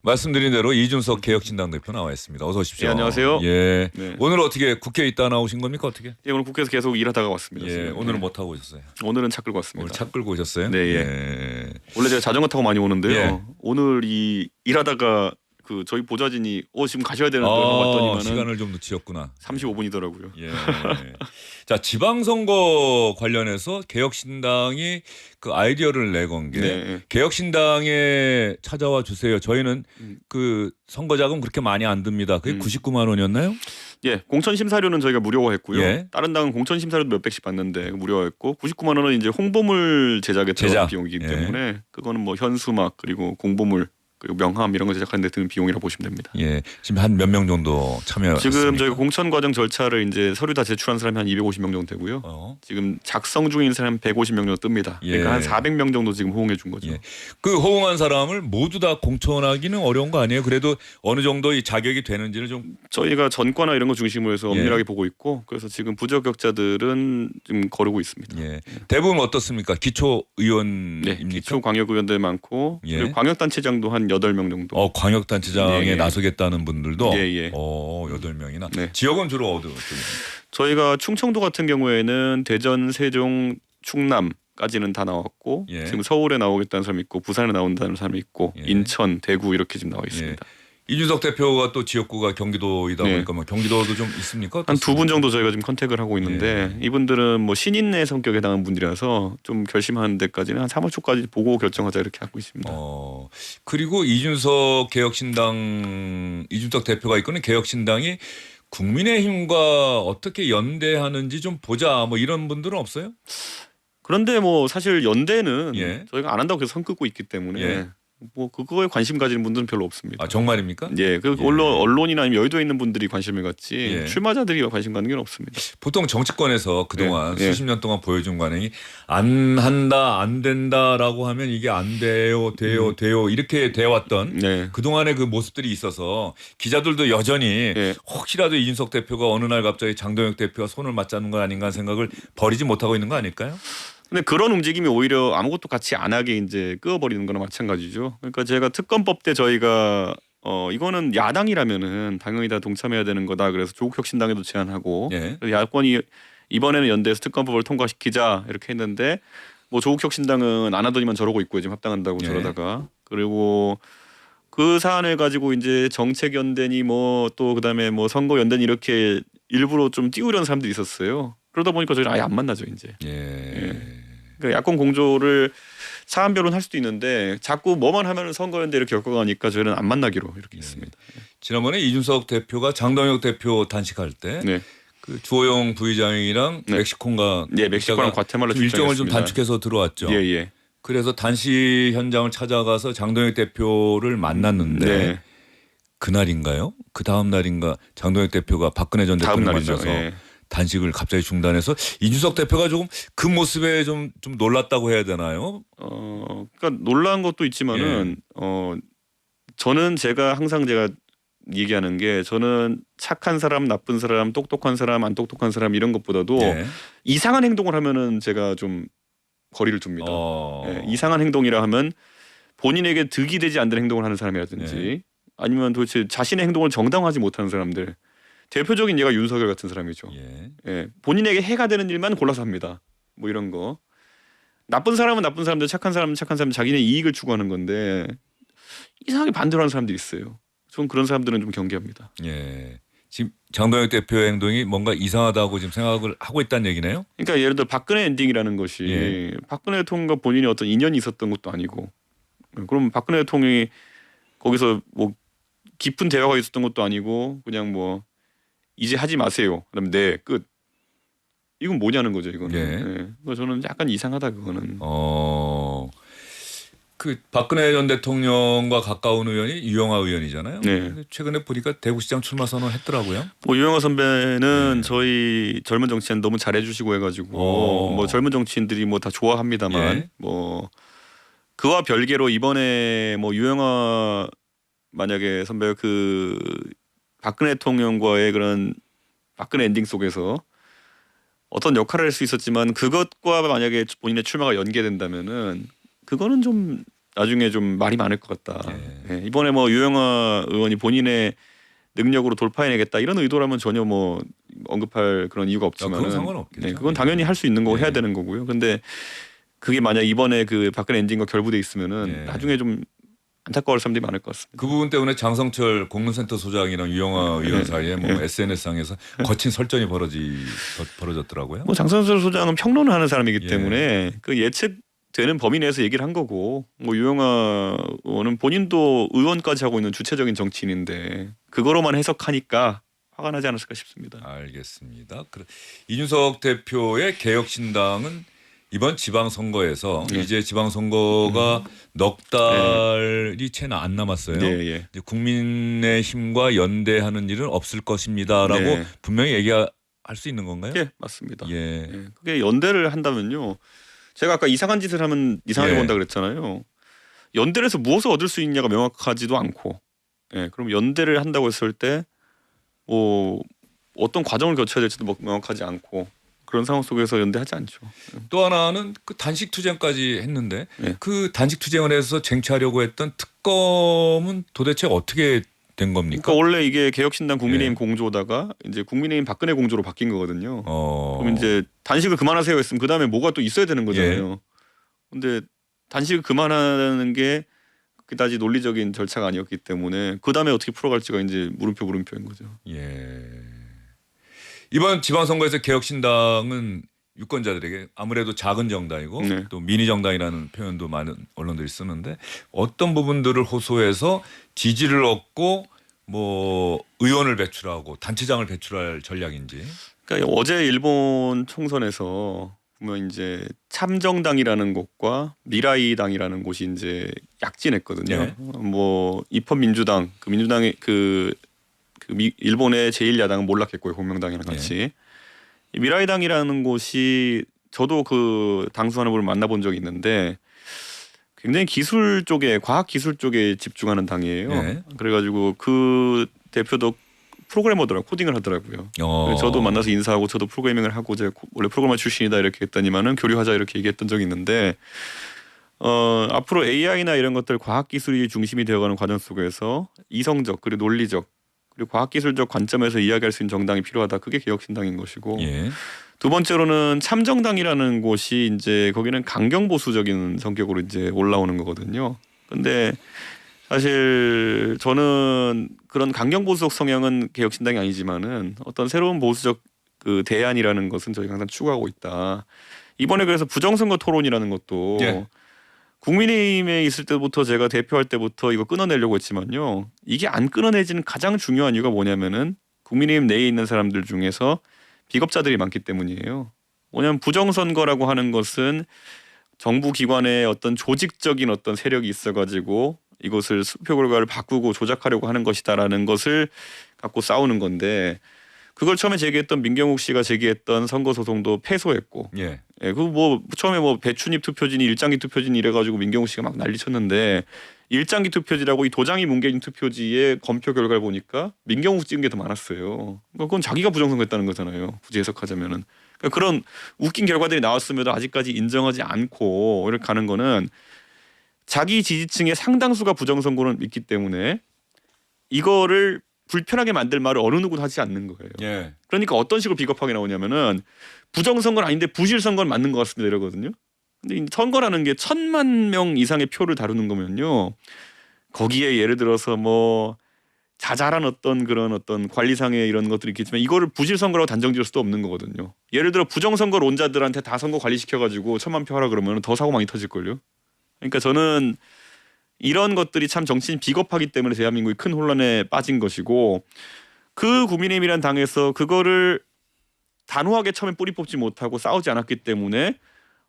말씀드린 대로 이준석 개혁신당 대표 나와 있습니다. 어서 오십시오. 예, 안녕하세요. 예. 네. 오늘 어떻게 국회에 있다 나오신 겁니까 어떻게? 예, 오늘 국회에서 계속 일하다가 왔습니다. 예. 지금. 오늘은 네. 뭐 타고 오셨어요? 오늘은 차 끌고 왔습니다. 오늘 차 끌고 오셨어요? 네, 예. 예. 원래 제가 자전거 타고 많이 오는데요. 예. 오늘 이 일하다가 그 저희 보좌진이 지금 가셔야 되는데 왔더니만은 시간을 좀 늦추셨구나. 35분이더라고요. 예. 자, 지방선거 관련해서 개혁신당이 그 아이디어를 내건 게 네. 개혁신당에 찾아와 주세요. 저희는 음. 그 선거자금 그렇게 많이 안 듭니다. 그게 99만 원이었나요? 예, 공천 심사료는 저희가 무료화했고요. 예. 다른 당은 공천 심사료도 몇 백씩 받는데 무료화했고 99만 원은 이제 홍보물 제작에 들어간 비용이기 예. 때문에 그거는 뭐 현수막 그리고 공보물 그리고 명함 이런 거 제작하는 데 드는 비용이라고 보시면 됩니다. 예. 지금 한 몇 명 정도 참여했습니까? 지금 저희가 공천 과정 절차를 이제 서류 다 제출한 사람이 한 250명 정도 되고요. 지금 작성 중인 사람 150명 정도 뜹니다. 예. 그러니까 한 400명 정도 지금 호응해 준 거죠. 예. 그 호응한 사람을 모두 다 공천하기는 어려운 거 아니에요? 그래도 어느 정도 이 자격이 되는지를 좀 저희가 전과나 이런 거 중심으로 해서 예. 엄밀하게 보고 있고 그래서 지금 부적격자들은 지금 거르고 있습니다. 예. 대부분 어떻습니까? 기초 네, 의원입니까? 기초 광역 의원들 많고 예. 그리고 광역단체장도 한 8명 정도. 광역단체장에 예, 예. 나서겠다는 분들도 예, 예. 8명이나. 네. 지역은 주로 어디? 저희가 충청도 같은 경우에는 대전, 세종, 충남까지는 다 나왔고 예. 지금 서울에 나오겠다는 사람이 있고 부산에 나온다는 사람이 있고 예. 인천, 대구 이렇게 지금 나와 있습니다. 이준석 대표가 또 지역구가 경기도이다 네. 보니까 뭐 경기도도 좀 있습니까? 한 두 분 정도 저희가 지금 컨택을 하고 있는데 예. 이분들은 뭐 신인의 성격에 해당하는 분들이라서 좀 결심하는 데까지는 한 3월 초까지 보고 결정하자 이렇게 하고 있습니다. 그리고 이준석 대표가 이끄는 개혁신당이 국민의힘과 어떻게 연대하는지 좀 보자 뭐 이런 분들은 없어요? 그런데 뭐 사실 연대는 예. 저희가 안 한다고 계속 선 긋고 있기 때문에 예. 뭐 그거에 관심 가지는 분들은 별로 없습니다. 정말입니까? 예, 그 예. 언론이나 아니면 여의도에 있는 분들이 관심을 갖지 예. 출마자들이 관심 갖는 게 없습니다. 보통 정치권에서 그동안 예. 수십 년 동안 보여준 관행이 안 한다, 안 된다라고 하면 이게 안 돼요, 돼요 이렇게 돼왔던 네. 그동안의 그 모습들이 있어서 기자들도 여전히 예. 혹시라도 이준석 대표가 어느 날 갑자기 장동혁 대표와 손을 맞자는 거 아닌가 하는 생각을 버리지 못하고 있는 거 아닐까요? 근데 그런 움직임이 오히려 아무것도 같이 안 하게 이제 끄어버리는 거나 마찬가지죠. 그러니까 제가 특검법 때 저희가 이거는 야당이라면은 당연히 다 동참해야 되는 거다. 그래서 조국혁신당에도 제안하고 예. 야권이 이번에는 연대해서 특검법을 통과시키자 이렇게 했는데 뭐 조국혁신당은 안 하더니만 저러고 있고 지금 합당한다고 예. 저러다가 그리고 그 사안을 가지고 이제 정책 연대니 뭐 또 그다음에 뭐 선거 연대니 이렇게 일부러 좀 띄우려는 사람들이 있었어요. 그러다 보니까 저희는 아예 안 만나죠 이제. 예. 그러니까 야권 공조를 사안별로는 할 수도 있는데 자꾸 뭐만 하면은 선거연대를 겪어가니까 저희는 안 만나기로 이렇게 했습니다. 지난번에 이준석 대표가 장동혁 대표 단식할 때 네, 그 주호영 부의장이랑 네. 멕시코인가 네, 멕시코랑 과테말라 좀 일정을 좀 출장했습니다. 단축해서 들어왔죠. 예, 예. 그래서 단식 현장을 찾아가서 장동혁 대표를 만났는데 네, 그날인가요? 그 다음 날인가 장동혁 대표가 박근혜 전 다음 대표를 날이죠. 만나서 예. 단식을 갑자기 중단해서 이준석 대표가 조금 그 모습에 좀 놀랐다고 해야 되나요? 그러니까 놀란 것도 있지만은 저는 제가 얘기하는 게 저는 착한 사람, 나쁜 사람, 똑똑한 사람, 안 똑똑한 사람 이런 것보다도 예. 이상한 행동을 하면은 제가 좀 거리를 둡니다. 예, 이상한 행동이라 하면 본인에게 득이 되지 않는 행동을 하는 사람이라든지 아니면 도대체 자신의 행동을 정당화하지 못하는 사람들 대표적인 예가 윤석열 같은 사람이죠. 예. 예, 본인에게 해가 되는 일만 골라서 합니다. 뭐 이런 거. 나쁜 사람은 나쁜 사람들, 착한 사람은 착한 사람, 자기네 이익을 추구하는 건데 이상하게 반대로 하는 사람들이 있어요. 전 그런 사람들은 좀 경계합니다. 예. 지금 장동혁 대표의 행동이 뭔가 이상하다고 지금 생각을 하고 있다는 얘기네요. 그러니까 예를 들어 박근혜 엔딩이라는 것이 예. 박근혜 대통령과 본인이 어떤 인연이 있었던 것도 아니고, 그럼 박근혜 대통령이 거기서 뭐 깊은 대화가 있었던 것도 아니고 그냥 뭐 이제 하지 마세요. 그다음에 네 끝. 이건 뭐냐는 거죠 이거는. 예. 그래서 저는 약간 이상하다 그거는. 그 박근혜 전 대통령과 가까운 의원이 유영하 의원이잖아요. 네. 근데 최근에 보니까 대구시장 출마 선언했더라고요. 뭐 유영하 선배는 네. 저희 젊은 정치인 너무 잘해주시고 해가지고 뭐 젊은 정치인들이 뭐 다 좋아합니다만 예. 뭐 그와 별개로 이번에 뭐 유영하 만약에 선배가 그 박근혜 대통령과의 그런 박근혜 엔딩 속에서 어떤 역할을 할 수 있었지만 그것과 만약에 본인의 출마가 연계된다면은 그거는 좀 나중에 좀 말이 많을 것 같다. 예, 이번에 뭐 유영아 의원이 본인의 능력으로 돌파해내겠다 이런 의도라면 전혀 뭐 언급할 그런 이유가 없지만 그건 상관없겠죠. 그건 당연히 할 수 있는 거고 해야 되는 거고요. 근데 그게 만약 이번에 그 박근혜 엔진과 결부돼 있으면은 나중에 좀 안타까울 사람들이 많을 것 같습니다. 그 부분 때문에 장성철 공문센터 소장이랑 유영아 의원 사이에 뭐 SNS상에서 거친 설전이 벌어졌더라고요. 뭐 장성철 소장은 평론을 하는 사람이기 때문에 그 예측되는 범위 내에서 얘기를 한 거고 뭐 유영아 의원은 본인도 의원까지 하고 있는 주체적인 정치인인데 그거로만 해석하니까 화가 나지 않았을까 싶습니다. 알겠습니다. 이준석 대표의 개혁신당은 이번 지방선거에서 이제 지방선거가 넉 달이 채 안 남았어요. 이제 국민의힘과 연대하는 일은 없을 것입니다라고 분명히 얘기할 수 있는 건가요? 예, 맞습니다. 그게 연대를 한다면요. 제가 아까 이상한 짓을 하면 이상하게 본다 그랬잖아요. 연대를 해서 무엇을 얻을 수 있냐가 명확하지도 않고 그럼 연대를 한다고 했을 때 뭐 어떤 과정을 거쳐야 될지도 명확하지 않고 그런 상황 속에서 연대하지 않죠. 또 하나는 그 단식 투쟁까지 했는데 그 단식 투쟁을 해서 쟁취하려고 했던 특검은 도대체 어떻게 된 겁니까? 그러니까 원래 이게 개혁신당 국민의힘 공조다가 이제 국민의힘 박근혜 공조로 바뀐 거거든요. 그럼 이제 단식을 그만하세요 했으면 그 다음에 뭐가 또 있어야 되는 거잖아요. 근데 단식을 그만하는 게 그다지 논리적인 절차가 아니었기 때문에 그 다음에 어떻게 풀어갈지가 이제 물음표인 거죠. 이번 지방선거에서 개혁신당은 유권자들에게 아무래도 작은 정당이고 또 미니 정당이라는 표현도 많은 언론들이 쓰는데 어떤 부분들을 호소해서 지지를 얻고 뭐 의원을 배출하고 단체장을 배출할 전략인지. 그러니까 어제 일본 총선에서 보면 이제 참정당이라는 곳과 미라이당이라는 곳이 이제 약진했거든요. 뭐 입헌민주당 그 민주당의 일본의 제1야당은 몰락했고요. 공명당이랑 같이. 미라이당이라는 곳이 저도 그 당수하는 분을 만나본 적이 있는데 굉장히 기술 쪽에 과학 기술 쪽에 집중하는 당이에요. 그래가지고 그 대표도 프로그래머더라고요. 코딩을 하더라고요. 저도 만나서 인사하고 저도 프로그래밍을 하고 제가 원래 프로그래머 출신이다 이렇게 했더니만은 교류하자 이렇게 얘기했던 적이 있는데 앞으로 AI나 이런 것들 과학기술이 중심이 되어가는 과정 속에서 이성적 그리고 논리적 그리고 과학기술적 관점에서 이야기할 수 있는 정당이 필요하다. 그게 개혁신당인 것이고 두 번째로는 참정당이라는 곳이 이제 거기는 강경보수적인 성격으로 이제 올라오는 거거든요. 근데 사실 저는 그런 강경보수적 성향은 개혁신당이 아니지만은 어떤 새로운 보수적 그 대안이라는 것은 저희가 항상 추구하고 있다. 이번에 그래서 부정선거 토론이라는 것도 국민의힘에 있을 때부터 제가 대표할 때부터 이거 끊어내려고 했지만요. 이게 안 끊어내지는 가장 중요한 이유가 뭐냐면은 국민의힘 내에 있는 사람들 중에서 비겁자들이 많기 때문이에요. 뭐냐면 부정선거라고 하는 것은 정부 기관의 어떤 조직적인 어떤 세력이 있어가지고 이것을 수표 결과를 바꾸고 조작하려고 하는 것이다라는 것을 갖고 싸우는 건데 그걸 처음에 제기했던 민경욱 씨가 제기했던 선거 소송도 패소했고, 그 뭐 처음에 뭐 배춘입 투표진이 일장기 투표진이 이래가지고 민경욱 씨가 막 난리쳤는데 일장기 투표지라고 이 도장이 뭉개진 투표지의 검표 결과를 보니까 민경욱 찍은 게 더 많았어요. 그건 자기가 부정선거했다는 거잖아요. 굳이 해석하자면은 그러니까 그런 웃긴 결과들이 나왔음에도 아직까지 인정하지 않고 이렇게 가는 거는. 자기 지지층의 상당수가 부정선거를 믿기 때문에 이거를 불편하게 만들 말을 어느 누구도 하지 않는 거예요. 그러니까 어떤 식으로 비겁하게 나오냐면은 부정선거는 아닌데 부실선거는 맞는 것 같습니다 이러거든요. 근데 이 선거라는 게 1,000만 명 이상의 표를 다루는 거면요. 거기에 예를 들어서 뭐 자잘한 어떤 그런 어떤 관리상의 이런 것들이 있겠지만 이거를 부실선거라고 단정 지을 수도 없는 거거든요. 예를 들어 부정선거론자들한테 다 선거 관리시켜가지고 1,000만 표 하라 그러면 더 사고 많이 터질걸요. 그러니까 저는 이런 것들이 참 정치인 비겁하기 때문에 대한민국이 큰 혼란에 빠진 것이고 그 국민의힘이란 당에서 그거를 단호하게 처음에 뿌리 뽑지 못하고 싸우지 않았기 때문에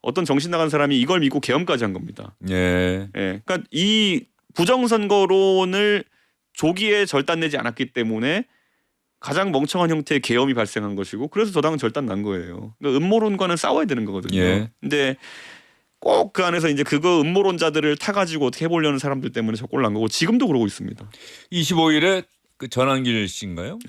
어떤 정신 나간 사람이 이걸 믿고 계엄까지 한 겁니다. 그러니까 이 부정선거론을 조기에 절단내지 않았기 때문에 가장 멍청한 형태의 계엄이 발생한 것이고 그래서 저 당은 절단 난 거예요. 그러니까 음모론과는 싸워야 되는 거거든요. 근데 꼭 그 안에서 이제 그거 음모론자들을 타가지고 어떻게 해보려는 사람들 때문에 저 꼴 난 거고 지금도 그러고 있습니다. 25일에 그 전환길 씨인가요?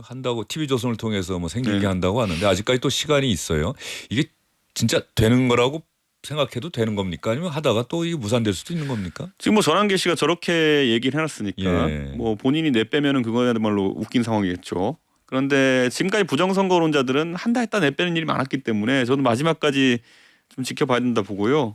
한다고 TV조선을 통해서 뭐 생기게 한다고 하는데 아직까지 또 시간이 있어요. 이게 진짜 되는 거라고 생각해도 되는 겁니까? 아니면 하다가 또 이게 무산될 수도 있는 겁니까? 지금 뭐 전한계 씨가 저렇게 얘기를 해놨으니까 예. 뭐 본인이 내빼면은 그거야말로 웃긴 상황이겠죠. 그런데 지금까지 부정선거론자들은 한다 했다 내빼는 일이 많았기 때문에 저는 마지막까지 좀 지켜봐야 된다 보고요.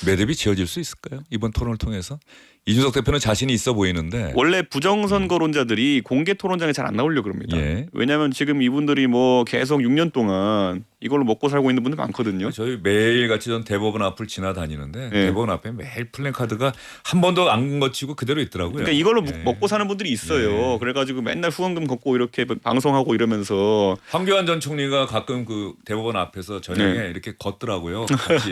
매듭이 지어질 수 있을까요? 이번 토론을 통해서 이준석 대표는 자신이 있어 보이는데 원래 부정선거론자들이 공개 토론장에 잘 안 나오려고 그럽니다. 예. 왜냐하면 지금 이분들이 뭐 계속 6년 동안 이걸로 먹고 살고 있는 분들 많거든요. 저희 매일 같이 전 대법원 앞을 지나다니는데 예. 대법원 앞에 매일 플랜카드가 한 번도 안 거치고 그대로 있더라고요. 그러니까 이걸로 예. 먹고 사는 분들이 있어요. 예. 그래가지고 맨날 후원금 걷고 이렇게 방송하고 이러면서 황교안 전 총리가 가끔 그 대법원 앞에서 저녁에 네. 이렇게 걷더라고요. 같이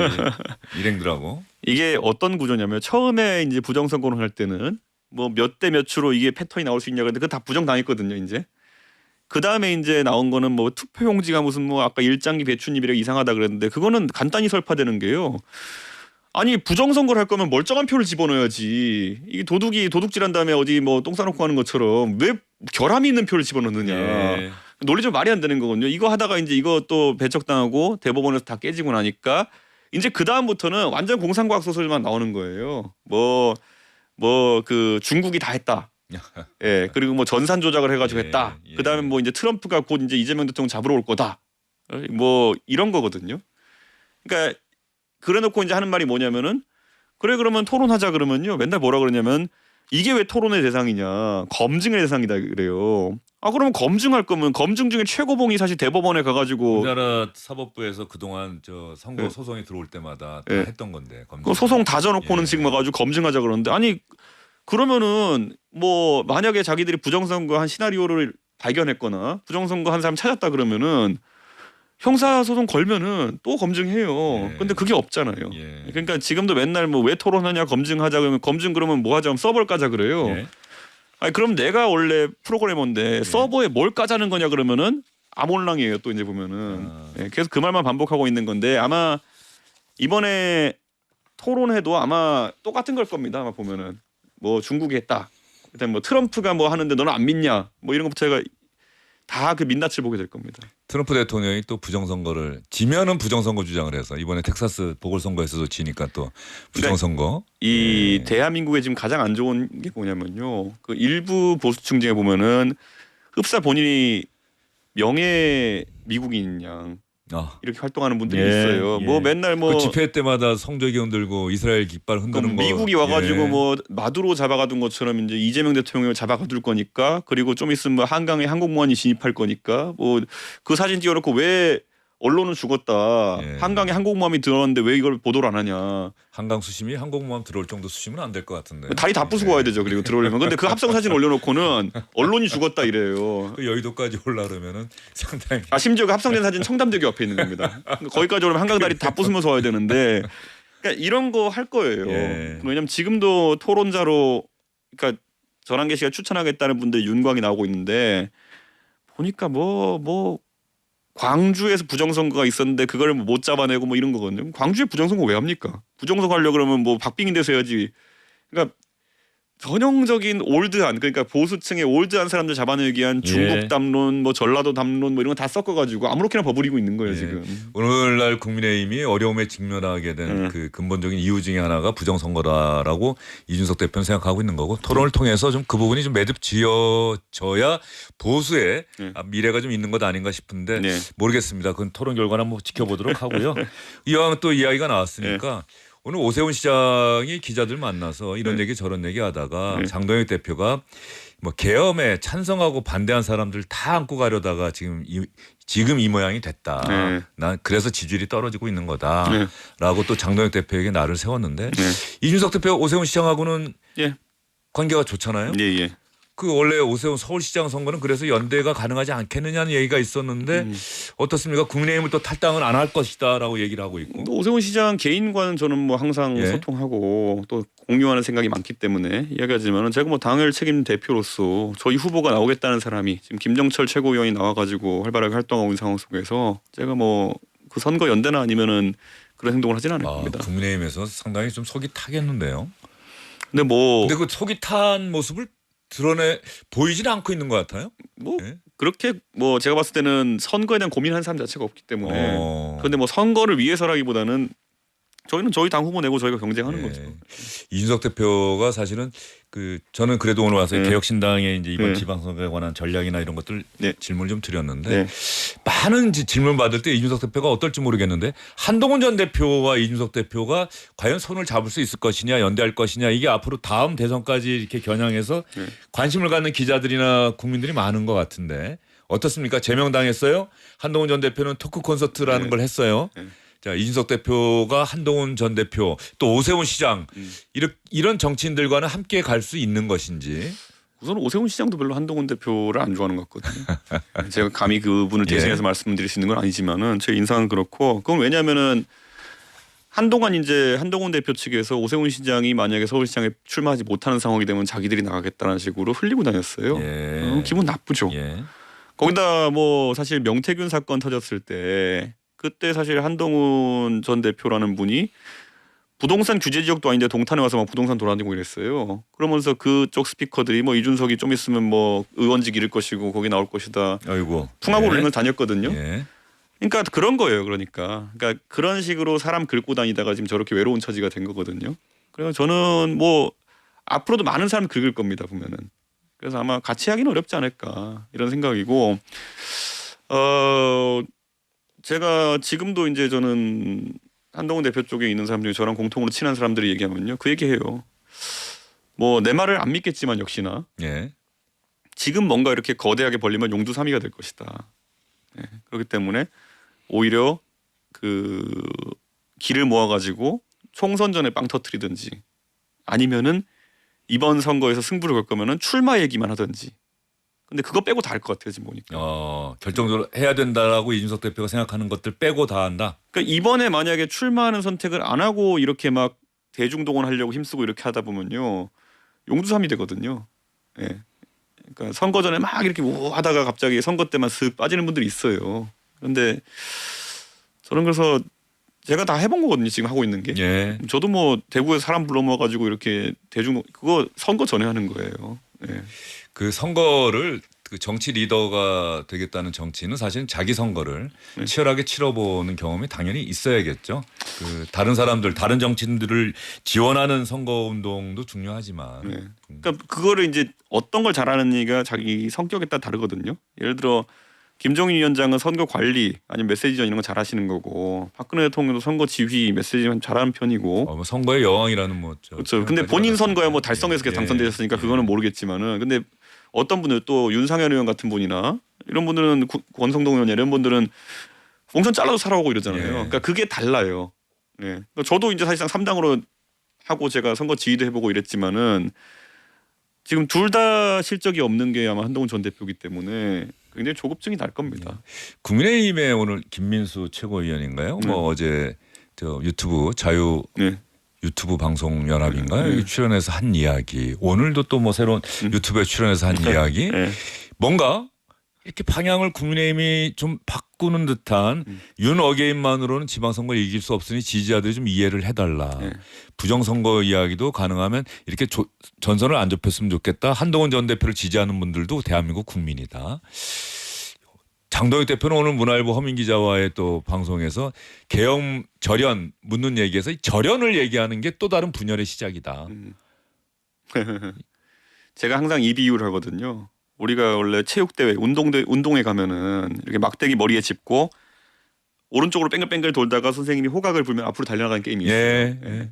일행들하고. 이게 어떤 구조냐면 처음에 이제 부정선거론 할 때는 뭐 몇 대 몇으로 이게 패턴이 나올 수 있냐 근데 그거 다 부정당했거든요. 이제 그 다음에 이제 나온 거는 뭐 투표용지가 무슨 뭐 아까 일장기 배춧잎이라 이상하다 그랬는데 그거는 간단히 설파되는 게요. 아니 부정선거를 할 거면 멀쩡한 표를 집어넣어야지. 이게 도둑질한 다음에 어디 뭐 똥 싸놓고 하는 것처럼 왜 결함이 있는 표를 집어넣느냐. 예. 논리적으로 말이 안 되는 거거든요. 이거 하다가 이제 이것도 배척당하고 대법원에서 다 깨지고 나니까 이제 그 다음부터는 완전 공상과학 소설만 나오는 거예요. 뭐 그 중국이 다 했다. 예, 그리고 뭐 전산 조작을 해가지고 예, 했다. 예. 그 다음에 뭐 이제 트럼프가 곧 이제 이재명 대통령 잡으러 올 거다. 뭐 이런 거거든요. 그러니까 그래놓고 이제 하는 말이 뭐냐면은 그래 그러면 토론하자 그러면요. 맨날 뭐라 그러냐면 이게 왜 토론의 대상이냐. 검증의 대상이다 그래요. 아 그러면 검증할 거면 검증 중에 최고봉이 사실 대법원에 가가지고 우리나라 사법부에서 그동안 저 선거 네. 소송이 들어올 때마다 다 네. 했던 건데 검증. 그 소송 다 져놓고는 예. 지금 와가지고 검증하자 그러는데 아니 그러면은 뭐 만약에 자기들이 부정선거 한 시나리오를 발견했거나 부정선거 한 사람 찾았다 그러면은 형사소송 걸면은 또 검증해요. 예. 근데 그게 없잖아요. 예. 그러니까 지금도 맨날 뭐 왜 토론하냐 검증하자 그러면 검증 그러면 뭐 하자 하면 서버를 까자 그래요. 예. 아니 그럼 내가 원래 프로그래머인데 서버에 뭘 까자는 거냐 그러면은 아몰랑이에요. 또 이제 보면은 예, 계속 그 말만 반복하고 있는 건데 아마 이번에 토론해도 아마 똑같은 걸 겁니다. 아마 보면은 뭐 중국이 했다. 일단 뭐 트럼프가 뭐 하는데 너는 안 믿냐? 뭐 이런 것부터 제가 다 그 민낯을 보게 될 겁니다. 트럼프 대통령이 또 부정선거를 지면은 부정선거 주장을 해서 이번에 텍사스 보궐선거에서도 지니까 또 부정선거. 이 예. 대한민국에 지금 가장 안 좋은 게 뭐냐면요. 그 일부 보수층 중에 보면은 흡사 본인이 명예 미국인 양 아. 이렇게 활동하는 분들이 예, 있어요. 예. 뭐 맨날 뭐 그 집회 때마다 성조기원 들고 이스라엘 깃발 흔드는 거. 미국이 와가지고 예. 뭐 마두로 잡아가둔 것처럼 이제 이재명 대통령을 잡아가둘 거니까 그리고 좀 있으면 뭐 한강에 항공모함이 진입할 거니까 뭐 그 사진 띄워놓고 왜 언론은 죽었다. 예. 한강에 항공모함이 들어왔는데 왜 이걸 보도를 안 하냐. 한강 수심이 항공모함 들어올 정도 수심은 안 될 것 같은데. 다리 다 부수고 와야 되죠. 그리고 들어오려면. 근데 그 합성 사진 올려놓고는 언론이 죽었다 이래요. 그 여의도까지 올라 그러면은 상당히. 아 심지어 그 합성된 사진 청담대교 옆에 있는 겁니다. 거기까지 오려면 한강 다리 다 부수면서 와야 되는데 그러니까 이런 거 할 거예요. 예. 왜냐면 지금도 토론자로 그러니까 전한계 씨가 추천하겠다는 분들 윤곽이 나오고 있는데 보니까 뭐 광주에서 부정선거가 있었는데 그걸 못 잡아내고 뭐 이런 거거든요. 광주에 부정선거 왜 합니까? 부정선거 하려고 그러면 뭐 박빙인 데서 해야지. 그러니까 전형적인 올드한 그러니까 보수층의 올드한 사람들 잡아내기 위한 중국 예. 담론 뭐 전라도 담론 뭐 이런 거 다 섞어가지고 아무렇게나 버무리고 있는 거예요 예. 지금. 오늘날 국민의힘이 어려움에 직면하게 된 그 근본적인 이유 중에 하나가 부정선거다라고 이준석 대표는 생각하고 있는 거고 토론을 통해서 좀 그 부분이 좀 매듭 지어져야 보수의 미래가 좀 있는 것 아닌가 싶은데 네. 모르겠습니다. 그건 토론 결과는 한번 지켜보도록 하고요. 이왕 또 이야기가 나왔으니까 오늘 오세훈 시장이 기자들 만나서 이런 얘기 저런 얘기 하다가 장동혁 대표가 뭐 계엄에 찬성하고 반대한 사람들 다 안고 가려다가 지금 이 모양이 됐다. 난 그래서 지지율이 떨어지고 있는 거다라고 또 장동혁 대표에게 날을 세웠는데 이준석 대표 오세훈 시장하고는 관계가 좋잖아요. 예. 그 원래 오세훈 서울시장 선거는 그래서 연대가 가능하지 않겠느냐는 얘기가 있었는데 어떻습니까? 국민의힘을 또 탈당은 안 할 것이다라고 얘기를 하고 있고. 오세훈 시장 개인과는 저는 뭐 항상 소통하고 또 공유하는 생각이 많기 때문에 이야기하지만은 제가 뭐 당을 책임 대표로서 저희 후보가 나오겠다는 사람이 지금 김정철 최고위원이 나와가지고 활발하게 활동하고 있는 상황 속에서 제가 뭐 그 선거 연대나 아니면은 그런 행동을 하진 않을 겁니다. 국민의힘에서 상당히 좀 속이 타겠는데요. 근데 그 속이 탄 모습을 보이지는 않고 있는 것 같아요. 뭐 그렇게 뭐 제가 봤을 때는 선거에 대한 고민하는 사람 자체가 없기 때문에 그런데 뭐 선거를 위해서라기보다는 저희는 저희 당 후보 내고 저희가 경쟁하는 네. 거죠. 이준석 대표가 사실은 저는 그래도 오늘 와서 네. 개혁신당의 이제 이번 네. 지방선거에 관한 전략이나 이런 것들 네. 질문을 좀 드렸는데 네. 많은 질문 받을 때 이준석 대표가 어떨지 모르겠는데 한동훈 전 대표와 이준석 대표가 과연 손을 잡을 수 있을 것이냐 연대할 것이냐 이게 앞으로 다음 대선까지 이렇게 겨냥해서 네. 관심을 갖는 기자들이나 국민들이 많은 것 같은데 어떻습니까? 제명당했어요. 한동훈 전 대표는 토크 콘서트라는 네. 걸 했어요. 네. 자, 이준석 대표가 한동훈 전 대표 또 오세훈 시장 이런 정치인들과는 함께 갈 수 있는 것인지. 우선 오세훈 시장도 별로 한동훈 대표를 안 좋아하는 것 같거든요. 제가 감히 그분을 대신해서 예. 말씀드릴 수 있는 건 아니지만은 제 인상은 그렇고 그건 왜냐하면은 한동안 이제 한동훈 대표 측에서 오세훈 시장이 만약에 서울시장에 출마하지 못하는 상황이 되면 자기들이 나가겠다는 식으로 흘리고 다녔어요. 예. 기분 나쁘죠. 예. 거기다 뭐 사실 명태균 사건 터졌을 때 그때 사실 한동훈 전 대표라는 분이 부동산 규제 지역도 아닌데 동탄에 와서 막 부동산 돌아다니고 이랬어요. 그러면서 그쪽 스피커들이 뭐 이준석이 좀 있으면 뭐 의원직 잃을 것이고 거기 나올 것이다. 아이고. 풍하고 예. 그런 걸 다녔거든요. 예. 그러니까 그런 거예요. 그러니까 그런 식으로 사람 긁고 다니다가 지금 저렇게 외로운 처지가 된 거거든요. 그래서 저는 뭐 앞으로도 많은 사람 긁을 겁니다. 보면은. 그래서 아마 같이 하기는 어렵지 않을까 이런 생각이고 제가 지금도 이제 저는 한동훈 대표 쪽에 있는 사람 중에 저랑 공통으로 친한 사람들이 얘기하면요. 그 얘기해요. 뭐 내 말을 안 믿겠지만 역시나 예. 지금 뭔가 이렇게 거대하게 벌리면 용두사미가 될 것이다. 네. 그렇기 때문에 오히려 그 길을 모아가지고 총선 전에 빵 터트리든지 아니면은 이번 선거에서 승부를 걸 거면은 출마 얘기만 하든지. 근데 그거 빼고 다 할 것 같아요 지금 보니까. 결정적으로 해야 된다라고 이준석 대표가 생각하는 것들 빼고 다 한다. 그러니까 이번에 만약에 출마하는 선택을 안 하고 이렇게 막 대중동원하려고 힘쓰고 이렇게 하다 보면요 용두삼이 되거든요. 예. 그러니까 선거 전에 막 이렇게 하다가 갑자기 선거 때만 슥 빠지는 분들이 있어요. 그런데 저는 그래서 제가 다 해본 거거든요. 지금 하고 있는 게. 예. 저도 뭐 대구에 사람 불러 모아가지고 이렇게 그거 선거 전에 하는 거예요. 예. 그 선거를 그 정치 리더가 되겠다는 정치인은 사실은 자기 선거를 네. 치열하게 치러보는 경험이 당연히 있어야겠죠. 그 다른 사람들, 다른 정치인들을 지원하는 선거 운동도 중요하지만. 네. 그러니까 그거를 이제 어떤 걸 잘하느냐가 자기 성격에 따라 다르거든요. 예를 들어 김종인 위원장은 선거 관리 아니면 메시지전 이런 거 잘하시는 거고 박근혜 대통령도 선거 지휘 메시지만 잘하는 편이고. 뭐 선거의 여왕이라는 뭐. 그렇죠. 근데 본인 선거야 뭐 달성해서 당선되셨으니까 그거는 모르겠지만은 근데 어떤 분들 또 윤상현 의원 같은 분이나 이런 분들은 권성동 의원 이런 분들은 공천 잘라도 살아오고 이러잖아요. 예. 그러니까 그게 달라요. 예. 그러니까 저도 이제 사실상 3당으로 하고 제가 선거 지휘도 해보고 이랬지만은 지금 둘 다 실적이 없는 게 아마 한동훈 전 대표이기 때문에 굉장히 조급증이 날 겁니다. 국민의힘에 오늘 김민수 최고위원인가요? 뭐 어제 저 유튜브 자유 네. 유튜브 방송 연합인가요? 네. 여기 출연해서 한 이야기. 오늘도 또 뭐 새로운 유튜브에 출연해서 한 이야기. 네. 뭔가 이렇게 방향을 국민의힘이 좀 바꾸는 듯한 윤 어게인만으로는 지방선거 이길 수 없으니 지지자들이 좀 이해를 해달라. 네. 부정선거 이야기도 가능하면 이렇게 전선을 안 좁혔으면 좋겠다. 한동훈 전 대표를 지지하는 분들도 대한민국 국민이다. 장동혁 대표는 오늘 문화일보 허민 기자와의 또 방송에서 계엄 절연 묻는 얘기에서 절연을 얘기하는 게 또 다른 분열의 시작이다. 제가 항상 이 비유를 하거든요. 우리가 원래 체육대회 운동회 가면은 이렇게 막대기 머리에 짚고 오른쪽으로 뺑글뺑글 돌다가 선생님이 호각을 불면 앞으로 달려나가는 게임이 있어요. 예.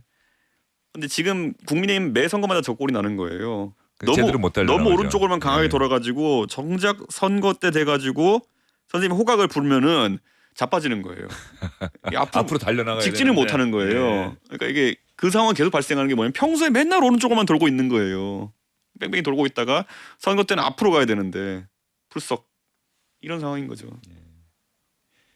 근데 지금 국민의힘 매 선거마다 저 꼴이 나는 거예요. 제대로 못 달려나가죠. 너무 오른쪽으로만 강하게 네. 돌아가지고 정작 선거 때 돼가지고 선생님 호각을 부르면은 자빠지는 거예요. 앞으로 달려나가야 직진을 되는데. 못 하는 거예요. 네. 그러니까 이게 그 상황 계속 발생하는 게 뭐냐면 평소에 맨날 오른쪽으로만 돌고 있는 거예요. 뺑뺑이 돌고 있다가 선거 때는 앞으로 가야 되는데 풀썩 이런 상황인 거죠.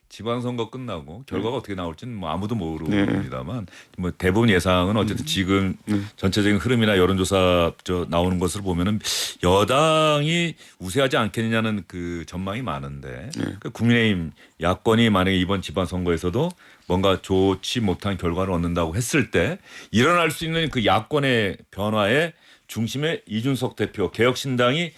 지방선거 끝나고 결과가 어떻게 나올지는 뭐 아무도 네. 모릅니다만 뭐 대부분 예상은 어쨌든 지금 전체적인 흐름이나 여론조사 나오는 것을 보면은 여당이 우세하지 않겠느냐는 그 전망이 많은데 그 국민의힘 야권이 만약에 이번 지방선거에서도 뭔가 좋지 못한 결과를 얻는다고 했을 때 일어날 수 있는 그 야권의 변화의 중심에 이준석 대표 개혁신당이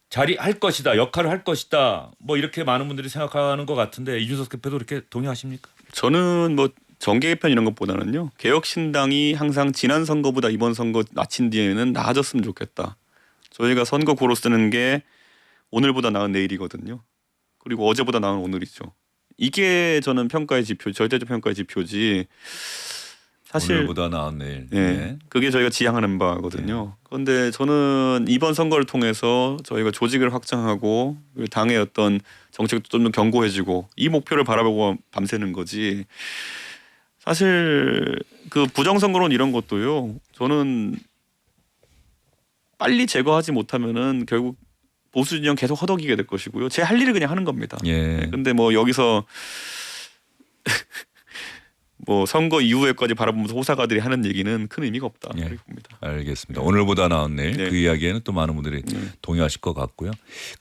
자리할 것이다, 역할을 할 것이다, 뭐 이렇게 많은 분들이 생각하는 것 같은데 이준석 대표도 이렇게 동의하십니까? 저는 뭐 정계 개편 이런 것보다는요. 개혁신당이 항상 지난 선거보다 이번 선거 마친 뒤에는 나아졌으면 좋겠다. 저희가 선거구로 쓰는 게 오늘보다 나은 내일이거든요. 그리고 어제보다 나은 오늘이죠. 이게 저는 평가의 지표, 절대적 평가의 지표지. 사실 오늘보다 나은 내일. 네, 그게 저희가 지향하는 바거든요. 그런데 저는 이번 선거를 통해서 저희가 조직을 확장하고 당의 어떤 정책도 좀 더 견고해지고 이 목표를 바라보고 밤새는 거지. 사실 그 부정선거론 이런 것도요. 저는 빨리 제거하지 못하면은 결국 보수 진영 계속 허덕이게 될 것이고요. 제 할 일을 그냥 하는 겁니다. 예. 근데 뭐 여기서 뭐 선거 이후에까지 바라보면서 호사가들이 하는 얘기는 큰 의미가 없다. 예. 그렇게 봅니다. 알겠습니다. 오늘보다 나은 내일 그 이야기에는 또 많은 분들이 동의하실 것 같고요.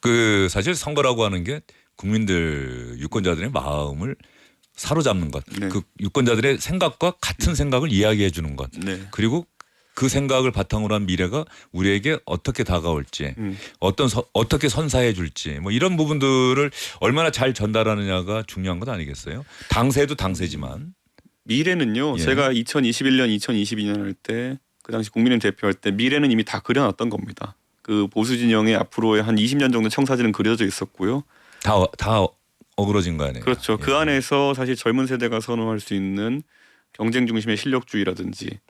그 사실 선거라고 하는 게 국민들 유권자들의 마음을 사로잡는 것, 그 유권자들의 생각과 같은 생각을 이야기해 주는 것, 그리고 그 생각을 바탕으로 한 미래가 우리에게 어떻게 다가올지, 어떻게 선사해 줄지, 뭐 이런 부분들을 얼마나 잘 전달하느냐가 중요한 것 아니겠어요? 당세도 당세지만 미래는요. 제가 2021년, 2022년 할 때 그 당시 국민의힘 대표할 때 미래는 이미 다 그려놨던 겁니다. 그 보수 진영의 앞으로의 한 20년 정도 청사진은 그려져 있었고요. 다 어그러진 거 아니에요? 그렇죠. 그 안에서 사실 젊은 세대가 선호할 수 있는 경쟁 중심의 실력주의라든지,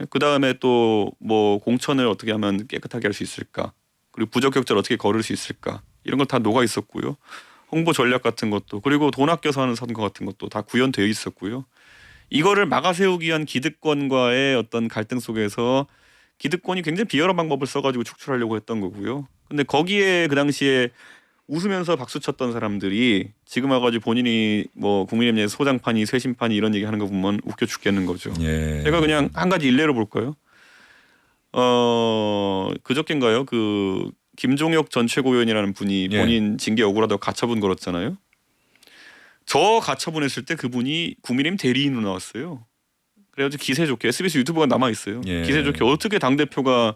그 다음에 또 뭐 공천을 어떻게 하면 깨끗하게 할 수 있을까, 그리고 부적격자를 어떻게 거를 수 있을까, 이런 걸 다 녹아 있었고요. 홍보 전략 같은 것도, 그리고 돈 아껴서 하는 선거 같은 것도 다 구현되어 있었고요. 이거를 막아세우기 위한 기득권과의 어떤 갈등 속에서 기득권이 굉장히 비열한 방법을 써가지고 축출하려고 했던 거고요. 근데 거기에 그 당시에 웃으면서 박수 쳤던 사람들이 지금 와가지고 본인이 뭐 국민의힘 내 소장판이 쇄신판이 이런 얘기하는 거 보면 웃겨 죽겠는 거죠. 제가 그냥 한 가지 일례로 볼까요? 그저께인가요? 그 김종혁 전 최고위원이라는 분이 본인 징계 억울하다고 가처분 걸었잖아요. 저 가처분했을 때 그분이 국민의힘 대리인으로 나왔어요. 그래가지고 기세 좋게 SBS 유튜브가 남아 있어요. 기세 좋게 어떻게 당 대표가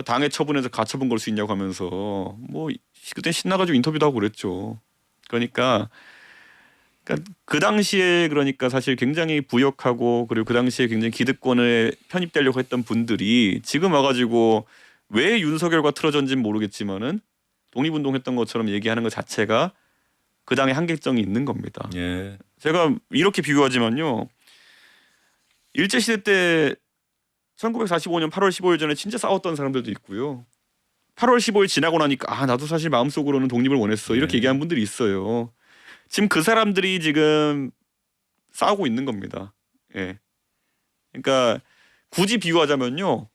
당의 처분에서 가처분 걸 수 있냐고 하면서 뭐 그때 신나가지고 인터뷰도 하고 그랬죠. 그러니까 그 당시에 그러니까 사실 굉장히 부역하고 그리고 그 당시에 굉장히 기득권에 편입되려고 했던 분들이 지금 와가지고 왜 윤석열과 틀어졌는지는 모르겠지만은 독립운동했던 것처럼 얘기하는 것 자체가 그 당의 한계점이 있는 겁니다. 제가 이렇게 비교하지만요. 일제시대 때 1945년 8월 15일 전에 진짜 싸웠던 사람들도 있고요. 8월 15일 지나고 나니까 나도 사실 마음속으로는 독립을 원했어. 이렇게 얘기하는 분들이 있어요. 지금 그 사람들이 지금 싸우고 있는 겁니다. 그러니까 굳이 비유하자면요.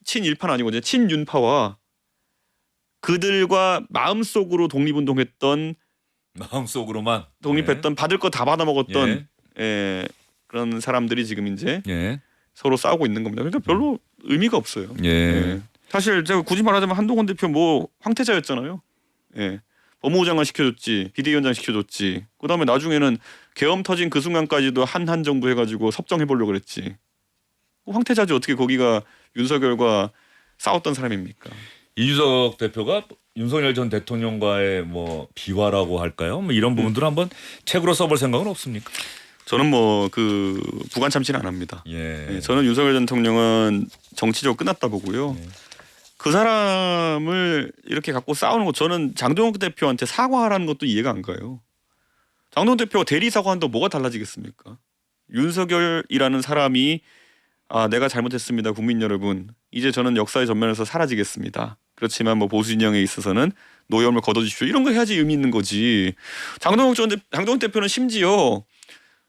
친일파는 아니고 이제 친윤파와 그들과 마음속으로 독립운동했던 마음속으로만 독립했던 받을 거 다 받아먹었던 그런 사람들이 지금 이제 서로 싸우고 있는 겁니다. 그러니까 별로 의미가 없어요. 사실 제가 굳이 말하자면 한동훈 대표 뭐 황태자였잖아요. 법무부 장관 시켜줬지, 비대위원장 시켜줬지. 그다음에 나중에는 계엄 터진 그 순간까지도 한한 정부 해가지고 섭정해보려고 그랬지. 황태자지 어떻게 거기가 윤석열과 싸웠던 사람입니까? 이준석 대표가 윤석열 전 대통령과의 뭐 비화라고 할까요? 뭐 이런 부분들을 한번 책으로 써볼 생각은 없습니까? 저는 뭐 그 부관 참지는 안 합니다. 저는 윤석열 전 대통령은 정치적으로 끝났다 보고요. 그 사람을 이렇게 갖고 싸우는 거 저는 장동혁 대표한테 사과하라는 것도 이해가 안 가요. 장동혁 대표가 대리 사과한다고 뭐가 달라지겠습니까? 윤석열이라는 사람이 내가 잘못했습니다. 국민 여러분. 이제 저는 역사의 전면에서 사라지겠습니다. 그렇지만 뭐 보수 진영에 있어서는 노여움을 거둬주십시오. 이런 거 해야지 의미 있는 거지. 장동혁 대표는 심지어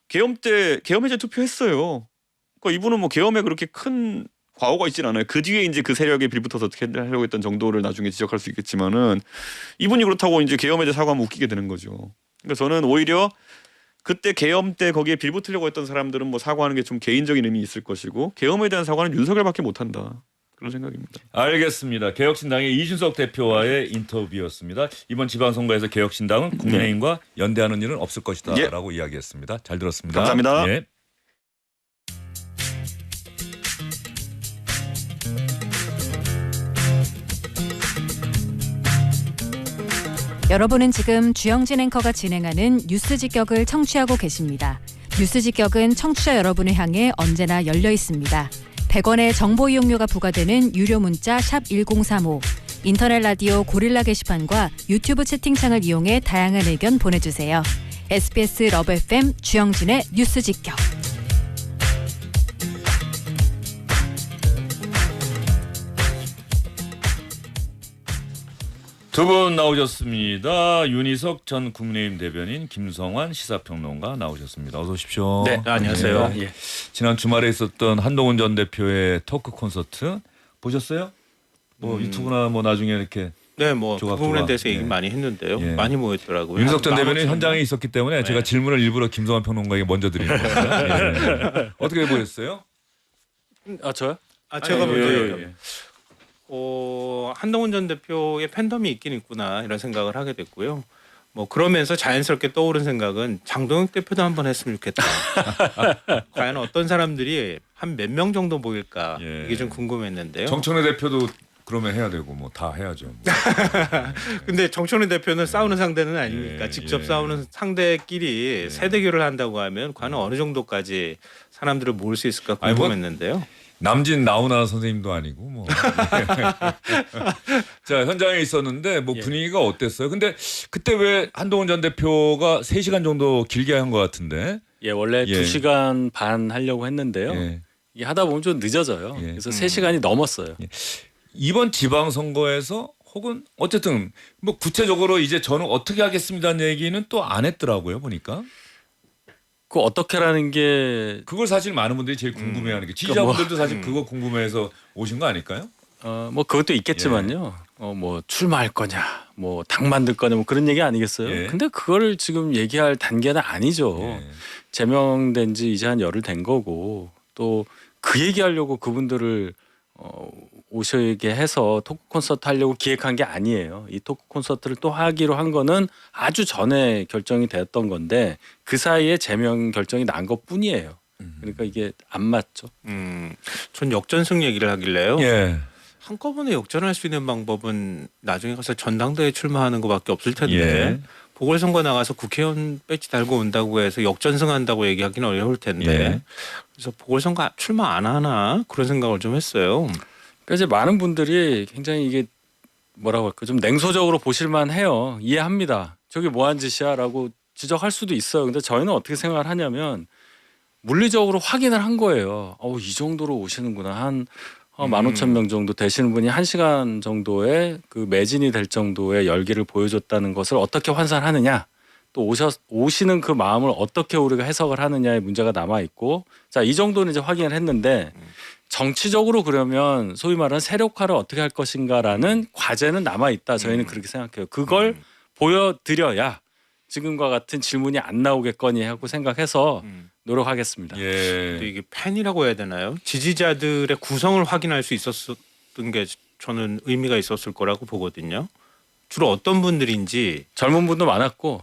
계엄 때 계엄 해제 투표했어요. 그러니까 이분은 뭐 계엄에 그렇게 큰 과오가 있진 않아요. 그 뒤에 이제 그 세력에 빌붙어서 어떻게 하려고 했던 정도를 나중에 지적할 수 있겠지만은 이분이 그렇다고 이제 계엄 해제 사과하면 웃기게 되는 거죠. 그러니까 저는 오히려 그때 계엄 때 거기에 빌붙으려고 했던 사람들은 뭐 사과하는 게 좀 개인적인 의미 있을 것이고 계엄에 대한 사과는 윤석열밖에 못한다. 그런 생각입니다. 알겠습니다. 개혁신당의 이준석 대표와의 인터뷰였습니다. 이번 지방선거에서 개혁신당은 국민의힘과 연대하는 일은 없을 것이다 라고 이야기했습니다. 잘 들었습니다. 감사합니다. 여러분은 지금 주영진 앵커가 진행하는 뉴스 직격을 청취하고 계십니다. 뉴스 직격은 청취자 여러분을 향해 언제나 열려 있습니다. 100원의 정보 이용료가 부과되는 유료 문자 샵 1035, 인터넷 라디오 고릴라 게시판과 유튜브 채팅창을 이용해 다양한 의견 보내주세요. SBS 러브 FM 주영진의 뉴스 직격. 두 분 나오셨습니다. 윤희석 전 국민의힘 대변인, 김성환 시사평론가 나오셨습니다. 어서 오십시오. 네, 안녕하세요. 네. 지난 주말에 있었던 한동훈 전 대표의 토크 콘서트 보셨어요? 뭐 유튜브나 뭐 나중에 이렇게 네, 뭐 그 부분에 대해서 얘기 많이 했는데요. 예. 많이 모였더라고요. 윤희석 전 대변인 현장에 있었기 때문에 네. 제가 질문을 일부러 김성환 평론가에게 먼저 드리는 겁니다. 예. 어떻게 보셨어요? 저요? 제가 먼저 예. 한동훈 전 대표의 팬덤이 있긴 있구나 이런 생각을 하게 됐고요. 뭐 그러면서 자연스럽게 떠오른 생각은 장동혁 대표도 한번 했으면 좋겠다. 과연 어떤 사람들이 한 몇 명 정도 모일까 이게 좀 궁금했는데요. 정청래 대표도 그러면 해야 되고 뭐 다 해야죠. 근데 정청래 대표는 싸우는 상대는 아니니까 직접 싸우는 상대끼리 세대교를 한다고 하면 과연 어느 정도까지 사람들을 모을 수 있을까 궁금했는데요. 남진 나훈아 선생님도 아니고 뭐. 자, 현장에 있었는데 뭐 분위기가 어땠어요? 근데 그때 왜 한동훈 전 대표가 3시간 정도 길게 한 것 같은데? 원래 2시간 반 하려고 했는데요. 이게 하다 보면 좀 늦어져요. 그래서 3시간이 넘었어요. 이번 지방선거에서 혹은 어쨌든 뭐 구체적으로 이제 저는 어떻게 하겠습니다는 얘기는 또 안 했더라고요, 보니까. 그 어떻게라는 게 그걸 사실 많은 분들이 제일 궁금해하는 게 지지자분들도 사실 그거 궁금해해서 오신 거 아닐까요? 뭐 그것도 있겠지만요. 뭐 출마할 거냐, 뭐 당 만들 거냐, 뭐 그런 얘기 아니겠어요? 근데 그거를 지금 얘기할 단계는 아니죠. 제명된 지 이제 한 열흘 된 거고 또 그 얘기하려고 그분들을 오시게 해서 토크 콘서트 하려고 기획한 게 아니에요. 이 토크 콘서트를 또 하기로 한 거는 아주 전에 결정이 됐던 건데 그 사이에 제명 결정이 난 것뿐이에요. 그러니까 이게 안 맞죠. 전 역전승 얘기를 하길래요. 예. 한꺼번에 역전할 수 있는 방법은 나중에 가서 전당대회 출마하는 것밖에 없을 텐데 보궐선거 나가서 국회의원 배지 달고 온다고 해서 역전승한다고 얘기하기는 어려울 텐데 그래서 보궐선거 출마 안 하나 그런 생각을 좀 했어요. 그러니까 이제 많은 분들이 굉장히 이게 뭐라고 할까 좀 냉소적으로 보실만 해요. 이해합니다. 저게 뭐한 짓이야라고 지적할 수도 있어요. 근데 저희는 어떻게 생각을 하냐면 물리적으로 확인을 한 거예요. 이 정도로 오시는구나. 한 15,000명 정도 되시는 분이 1시간 정도의 그 매진이 될 정도의 열기를 보여줬다는 것을 어떻게 환산하느냐. 또 오시는 그 마음을 어떻게 우리가 해석을 하느냐의 문제가 남아 있고, 자, 이 정도는 이제 확인을 했는데 정치적으로 그러면 소위 말하는 세력화를 어떻게 할 것인가라는 과제는 남아 있다. 저희는 그렇게 생각해요. 그걸 보여드려야 지금과 같은 질문이 안 나오겠거니 하고 생각해서 노력하겠습니다. 근데 이게 팬이라고 해야 되나요? 지지자들의 구성을 확인할 수 있었던 게 저는 의미가 있었을 거라고 보거든요. 주로 어떤 분들인지. 젊은 분도 많았고,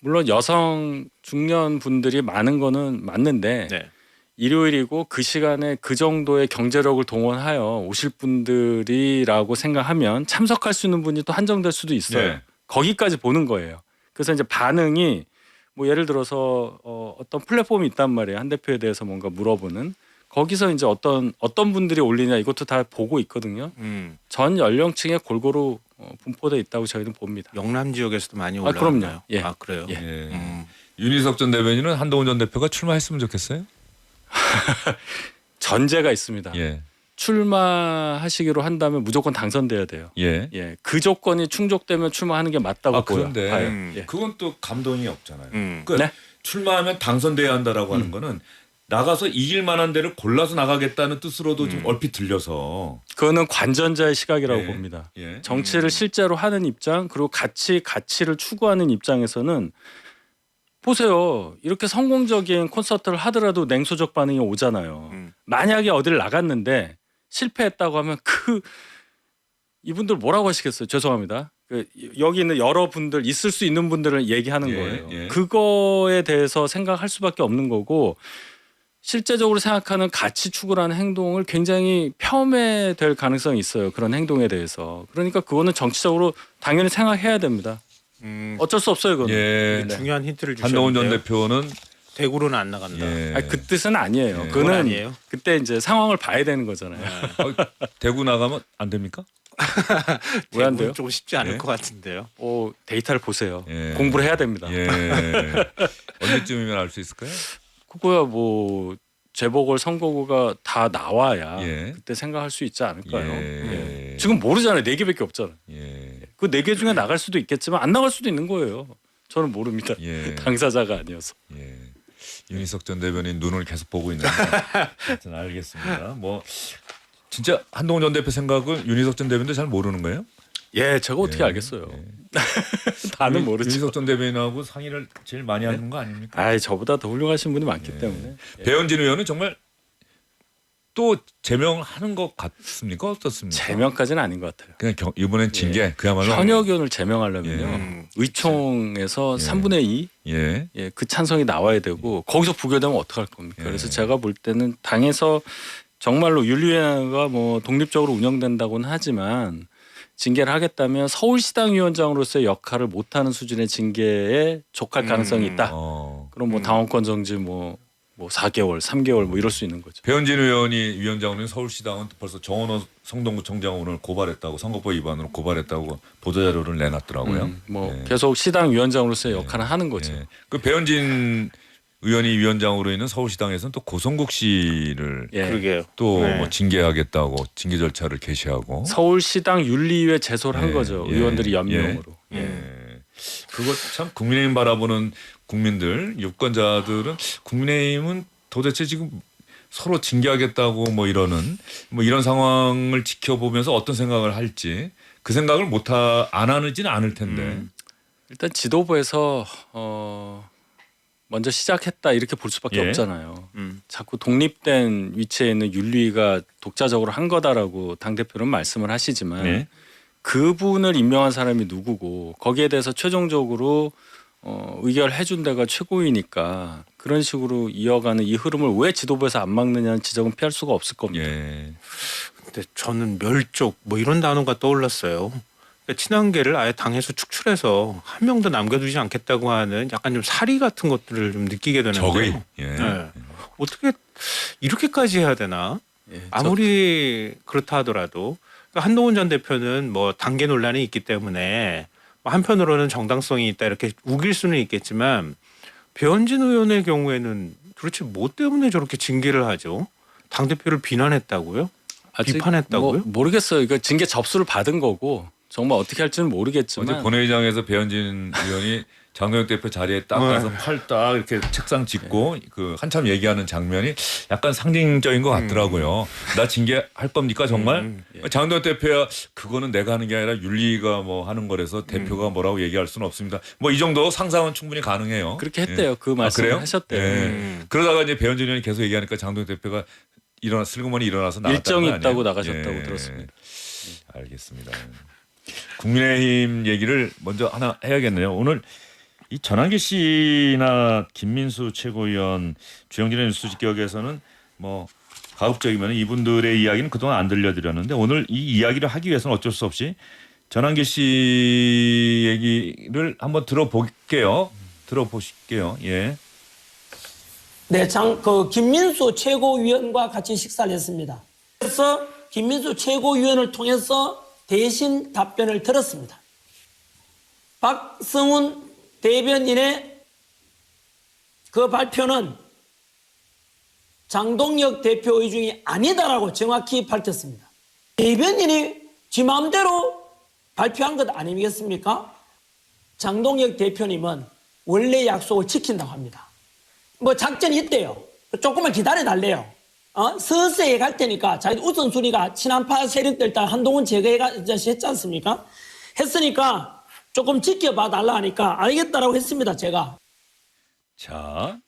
물론 여성 중년 분들이 많은 거는 맞는데 일요일이고 그 시간에 그 정도의 경제력을 동원하여 오실 분들이라고 생각하면 참석할 수 있는 분이 또 한정될 수도 있어요. 거기까지 보는 거예요. 그래서 이제 반응이 뭐 예를 들어서 어떤 플랫폼이 있단 말이에요. 한 대표에 대해서 뭔가 물어보는 거기서 이제 어떤 분들이 올리냐 이것도 다 보고 있거든요. 전 연령층에 골고루 분포돼 있다고 저희는 봅니다. 영남 지역에서도 많이 올라오나요? 그럼요. 그래요. 윤희석 전 대변인은 한동훈 전 대표가 출마했으면 좋겠어요? 전제가 있습니다. 출마하시기로 한다면 무조건 당선돼야 돼요. 그 조건이 충족되면 출마하는 게 맞다고 그런데 봐요. 그건 또 감동이 없잖아요. 그러니까 출마하면 당선돼야 한다라고 하는 거는 나가서 이길 만한 데를 골라서 나가겠다는 뜻으로도 좀 얼핏 들려서 그거는 관전자의 시각이라고 봅니다. 정치를 실제로 하는 입장 그리고 가치를 추구하는 입장에서는 보세요. 이렇게 성공적인 콘서트를 하더라도 냉소적 반응이 오잖아요. 만약에 어디를 나갔는데 실패했다고 하면 이분들 뭐라고 하시겠어요? 죄송합니다. 여기 있는 여러분들 있을 수 있는 분들을 얘기하는 거예요. 그거에 대해서 생각할 수밖에 없는 거고 실제적으로 생각하는 가치 추구라는 행동을 굉장히 폄훼될 가능성이 있어요. 그런 행동에 대해서. 그러니까 그거는 정치적으로 당연히 생각해야 됩니다. 어쩔 수 없어요, 그건. 예. 중요한 힌트를 한동훈 전 주셨는데요. 대표는 대구로는 안 나간다. 예. 아니, 그 뜻은 아니에요. 예. 그건 그거는 아니에요. 그때 이제 상황을 봐야 되는 거잖아요. 대구 나가면 안 됩니까? 왜 안 대구는 돼요? 좀 쉽지 않을 예. 것 같은데요. 데이터를 보세요. 예. 공부를 해야 됩니다. 예. 언제쯤이면 알 수 있을까요? 그거야 뭐 재보궐 선거구가 다 나와야 예. 그때 생각할 수 있지 않을까요? 예. 예. 지금 모르잖아요. 4개밖에 없잖아요. 예. 그 4개 중에 나갈 수도 있겠지만 안 나갈 수도 있는 거예요. 저는 모릅니다. 예. 당사자가 아니어서. 예. 윤희석 전 대변인 눈을 계속 보고 있는데 하여튼 알겠습니다. 뭐 진짜 한동훈 전 대표 생각을 윤희석 전 대변인도 잘 모르는 거예요? 예, 제가 어떻게 예. 알겠어요. 다는 모르죠. 윤희석 전 대변인하고 상의를 제일 많이 하는 거 아닙니까? 아이, 저보다 더 훌륭하신 분이 많기 예. 때문에. 배현진 의원은 정말 또 제명하는 것 같습니까? 어떻습니까? 제명까지는 아닌 것 같아요. 그냥 이번엔 징계 그야말로 현역 의원을 제명하려면요. 예. 의총에서 예. 3분의 2 예. 예, 그 찬성이 나와야 되고 거기서 부결되면 어떡할 겁니까? 예. 그래서 제가 볼 때는 당에서 정말로 윤리위원회가 뭐 독립적으로 운영된다고는 하지만 징계를 하겠다면 서울시당 위원장으로서의 역할을 못하는 수준의 징계에 족할 가능성이 있다. 그럼 뭐 당원권 정지 뭐 4개월, 3개월 뭐 이럴 수 있는 거죠. 배현진 의원이 위원장으로 서울시당은 벌써 정원호 성동구청장 오늘 고발했다고 선거법 위반으로 고발했다고 보도자료를 내놨더라고요. 예. 계속 시당 위원장으로서의 역할을 하는 거죠. 예. 그 배현진 의원이 위원장으로 있는 서울시당에서는 또 고성국 씨를 예. 그러게요. 또 네. 뭐 징계하겠다고 징계 절차를 개시하고 서울시당 윤리위에 제소를 한 예. 거죠. 예. 의원들이 연명으로. 예. 그거 참 국민의힘 바라보는 국민들 유권자들은 국민의힘은 도대체 지금 서로 징계하겠다고 뭐 이런 상황을 지켜보면서 어떤 생각을 할지 그 생각을 안 하지는 않을 텐데 일단 지도부에서 먼저 시작했다 이렇게 볼 수밖에 예. 없잖아요. 자꾸 독립된 위치에 있는 윤리위가 독자적으로 한 거다라고 당대표는 말씀을 하시지만 네. 그분을 임명한 사람이 누구고 거기에 대해서 최종적으로 의결해 준 데가 최고위니까 그런 식으로 이어가는 이 흐름을 왜 지도부에서 안 막느냐는 지적은 피할 수가 없을 겁니다. 예. 근데 저는 멸족 뭐 이런 단어가 떠올랐어요. 그러니까 친한계를 아예 당에서 축출해서 한 명도 남겨두지 않겠다고 하는 약간 좀 사리 같은 것들을 좀 느끼게 되는데 적의 예. 네. 어떻게 이렇게까지 해야 되나? 예, 아무리 그렇다 하더라도 그러니까 한동훈 전 대표는 뭐 단계 논란이 있기 때문에 한편으로는 정당성이 있다 이렇게 우길 수는 있겠지만 배현진 의원의 경우에는 도대체 뭐 때문에 저렇게 징계를 하죠? 당 대표를 비난했다고요? 아직 비판했다고요? 모르겠어요. 이거 징계 접수를 받은 거고 정말 어떻게 할지는 모르겠지만 어제 본회의장에서 배현진 의원이 장동혁 대표 자리에 딱 가서 팔 딱 이렇게 책상 짚고 그 한참 얘기하는 장면이 약간 상징적인 것 같더라고요. 나 징계할 겁니까 정말? 장동혁 대표야 그거는 내가 하는 게 아니라 윤리가 뭐 하는 거라서 대표가 뭐라고 얘기할 수는 없습니다. 뭐 이 정도 상상은 충분히 가능해요. 그렇게 했대요. 예. 그 말씀을 그래요? 하셨대요. 예. 그러다가 이제 배현진 의원이 계속 얘기하니까 장동혁 대표가 슬그머니 일어나서 나갔다는 일정이 거 아니에요? 있다고 나가셨다고 들었습니다. 알겠습니다. 국민의힘 얘기를 먼저 하나 해야겠네요. 오늘 이 전환기 씨나 김민수 최고위원, 주영진의 뉴스직격에서는 뭐 가급적이면 이분들의 이야기는 그동안 안 들려드렸는데 오늘 이 이야기를 하기 위해서는 어쩔 수 없이 전환기 씨 얘기를 한번 들어보실게요. 예. 네, 김민수 최고위원과 같이 식사를 했습니다. 그래서 김민수 최고위원을 통해서 대신 답변을 들었습니다. 박성훈 대변인의 그 발표는 장동혁 대표 의중이 아니다라고 정확히 밝혔습니다. 대변인이 지 마음대로 발표한 것 아니겠습니까? 장동혁 대표님은 원래 약속을 지킨다고 합니다. 뭐 작전이 있대요. 조금만 기다려달래요. 서서히 갈 테니까 자기 우선순위가 친한파 세력들 다 한동훈 제거해가 했지 않습니까? 했으니까 조금 지켜봐 달라 하니까 알겠다라고 했습니다. 제가. 자,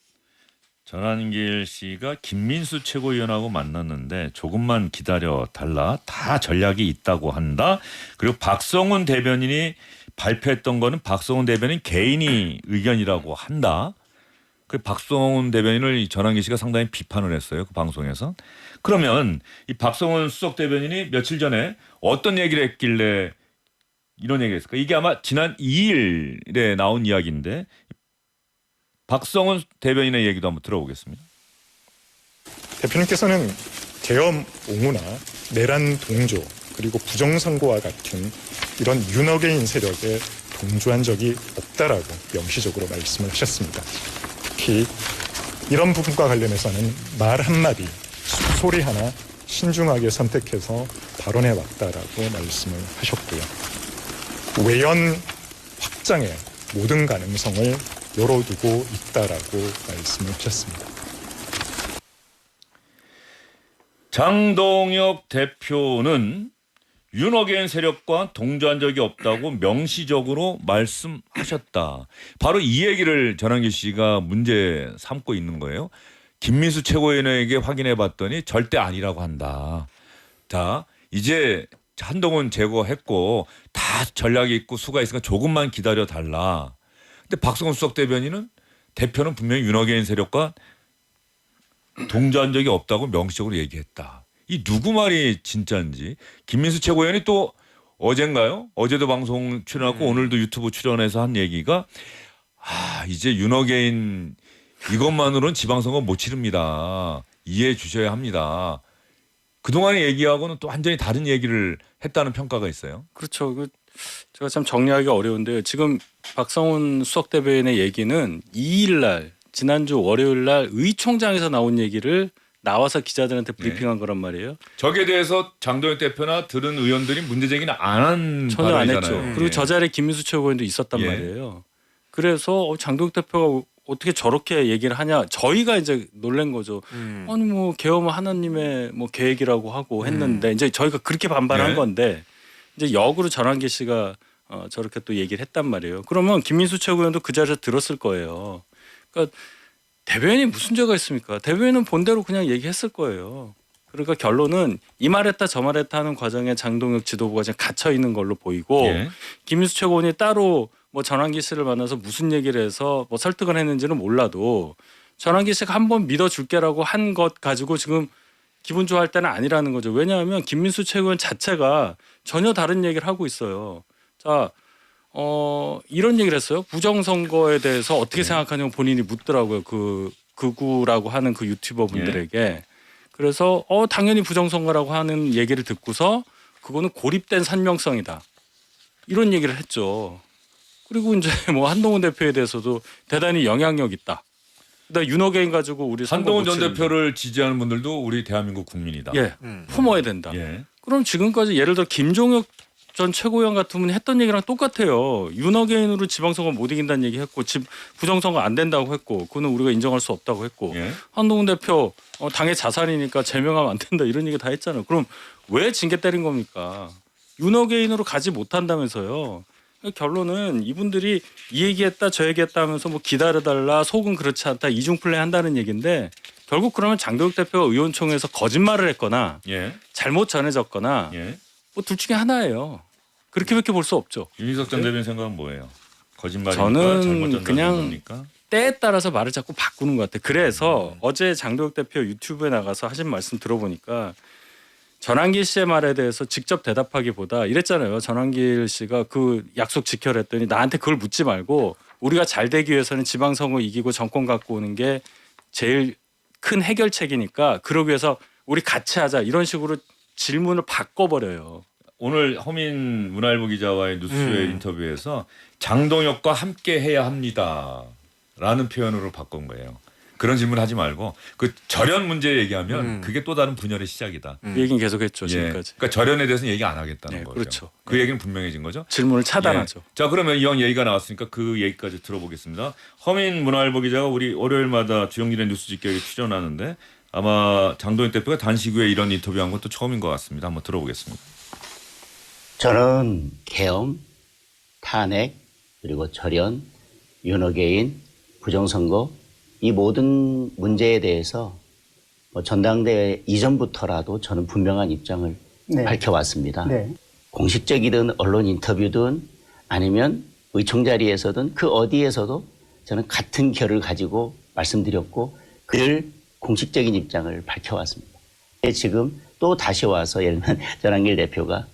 전환길 씨가 김민수 최고위원하고 만났는데 조금만 기다려 달라. 다 전략이 있다고 한다. 그리고 박성훈 대변인이 발표했던 거는 박성훈 대변인 개인이 의견이라고 한다. 그 박성훈 대변인을 전환기 씨가 상당히 비판을 했어요. 그 방송에서. 그러면 이 박성훈 수석 대변인이 며칠 전에 어떤 얘기를 했길래 이런 얘기를 했을까? 이게 아마 지난 2일에 나온 이야기인데 박성훈 대변인의 얘기도 한번 들어보겠습니다. 대표님께서는 계엄 옹호나 내란 동조 그리고 부정선거와 같은 이런 윤어게인 세력에 동조한 적이 없다라고 명시적으로 말씀을 하셨습니다. 특히 이런 부분과 관련해서는 말 한마디, 소리 하나 신중하게 선택해서 발언해 왔다라고 말씀을 하셨고요. 외연 확장의 모든 가능성을 열어두고 있다라고 말씀을 하셨습니다. 장동혁 대표는 윤어게인 세력과 동조한 적이 없다고 명시적으로 말씀하셨다. 바로 이 얘기를 전환기 씨가 문제 삼고 있는 거예요. 김민수 최고위원에게 확인해 봤더니 절대 아니라고 한다. 자, 이제 한동훈 제거했고 다 전략이 있고 수가 있으니까 조금만 기다려 달라. 근데 박성훈 수석 대변인은 대표는 분명히 윤어게인 세력과 동조한 적이 없다고 명시적으로 얘기했다. 이 누구 말이 진짜인지. 김민수 최고위원이 또 어젠가요? 어제도 방송 출연하고 오늘도 유튜브 출연해서 한 얘기가 이제 윤어게인 이것만으로는 지방선거 못 치릅니다. 이해해 주셔야 합니다. 그동안의 얘기하고는 또 완전히 다른 얘기를 했다는 평가가 있어요. 그렇죠. 제가 참 정리하기가 어려운데요. 지금 박성훈 수석 대변인의 얘기는 2일 날 지난주 월요일 날 의총장에서 나온 얘기를 나와서 기자들한테 브리핑한 거란 말이에요. 저기에 대해서 장동혁 대표나 들은 의원들이 문제 제기는 안 한 전혀 안 했죠. 발언이잖아요. 그리고 예. 저 자리에 김민수 최고위원도 있었단 예. 말이에요. 그래서 장동혁 대표가 어떻게 저렇게 얘기를 하냐. 저희가 이제 놀란 거죠. 아니 뭐 계엄은 하나님의 뭐 계획이라고 하고 했는데 이제 저희가 그렇게 반발한 예. 건데 이제 역으로 전환기 씨가 저렇게 또 얘기를 했단 말이에요. 그러면 김민수 최고위원도 그 자리에서 들었을 거예요. 그러니까 대변인이 무슨 죄가 있습니까? 대변인은 본대로 그냥 얘기했을 거예요. 그러니까 결론은 이 말했다 저 말했다 하는 과정에 장동혁 지도부가 지금 갇혀 있는 걸로 보이고 예. 김민수 최고위원이 따로 뭐 전환기 씨를 만나서 무슨 얘기를 해서 뭐 설득을 했는지는 몰라도 전환기 씨가 한번 믿어줄게라고 한 것 가지고 지금 기분 좋아할 때는 아니라는 거죠. 왜냐하면 김민수 최고위원 자체가 전혀 다른 얘기를 하고 있어요. 자, 이런 얘기를 했어요. 부정선거에 대해서 어떻게 생각하냐고 본인이 묻더라고요. 그 극우라고 하는 그 유튜버 분들에게. 그래서 당연히 부정선거라고 하는 얘기를 듣고서 그거는 고립된 선명성이다. 이런 얘기를 했죠. 그리고 이제 뭐 한동훈 대표에 대해서도 대단히 영향력 있다. 그다음에 윤어게인 가지고 우리 한동훈 전 대표를 지지하는 분들도 우리 대한민국 국민이다. 예, 품어야 된다. 예. 그럼 지금까지 예를 들어 김종혁 전 최고위원 같은 분이 했던 얘기랑 똑같아요. 윤어게인으로 지방선거 못 이긴다는 얘기했고 부정선거 안 된다고 했고 그거는 우리가 인정할 수 없다고 했고 예. 한동훈 대표 당의 자산이니까 제명하면 안 된다 이런 얘기 다 했잖아요. 그럼 왜 징계 때린 겁니까? 윤어게인으로 가지 못한다면서요. 결론은 이분들이 이 얘기했다 저 얘기했다 하면서 뭐 기다려달라 속은 그렇지 않다 이중 플레이 한다는 얘기인데 결국 그러면 장동혁 대표가 의원총회에서 거짓말을 했거나 예. 잘못 전해졌거나 예. 뭐 둘 중에 하나예요. 그렇게밖에 볼 수 없죠. 윤희석 전 대변인 생각은 뭐예요? 거짓말입니까? 저는 잘못 전달된 그냥 겁니까? 때에 따라서 말을 자꾸 바꾸는 것 같아요. 그래서 어제 장동혁 대표 유튜브에 나가서 하신 말씀 들어보니까 전환길 씨의 말에 대해서 직접 대답하기보다 이랬잖아요. 전환길 씨가 그 약속 지켜라 했더니 나한테 그걸 묻지 말고 우리가 잘 되기 위해서는 지방선거 이기고 정권 갖고 오는 게 제일 큰 해결책이니까 그러기 위해서 우리 같이 하자 이런 식으로 질문을 바꿔버려요. 오늘 허민 문화일보 기자와의 뉴스의 인터뷰에서 장동혁과 함께 해야 합니다라는 표현으로 바꾼 거예요. 그런 질문 하지 말고 그 절연 문제 얘기하면 그게 또 다른 분열의 시작이다. 그 얘기는 계속했죠 예. 지금까지. 그러니까 절연에 대해서는 얘기 안 하겠다는 네, 거죠. 그렇죠. 그 얘기는 분명해진 거죠. 질문을 차단하죠. 예. 자 그러면 이왕 얘기가 나왔으니까 그 얘기까지 들어보겠습니다. 허민 문화일보 기자가 우리 월요일마다 주영진의 뉴스 직격에 출연하는데 아마 장동혁 대표가 단식 후에 이런 인터뷰한 것도 처음인 것 같습니다. 한번 들어보겠습니다. 저는 계엄, 탄핵, 그리고 절연, 윤어게인, 부정선거 이 모든 문제에 대해서 전당대회 이전부터라도 저는 분명한 입장을 밝혀왔습니다. 네. 공식적이든 언론 인터뷰든 아니면 의총 자리에서든 그 어디에서도 저는 같은 결을 가지고 말씀드렸고 늘 공식적인 입장을 밝혀왔습니다. 지금 또 다시 와서 예를 들면 전환길 대표가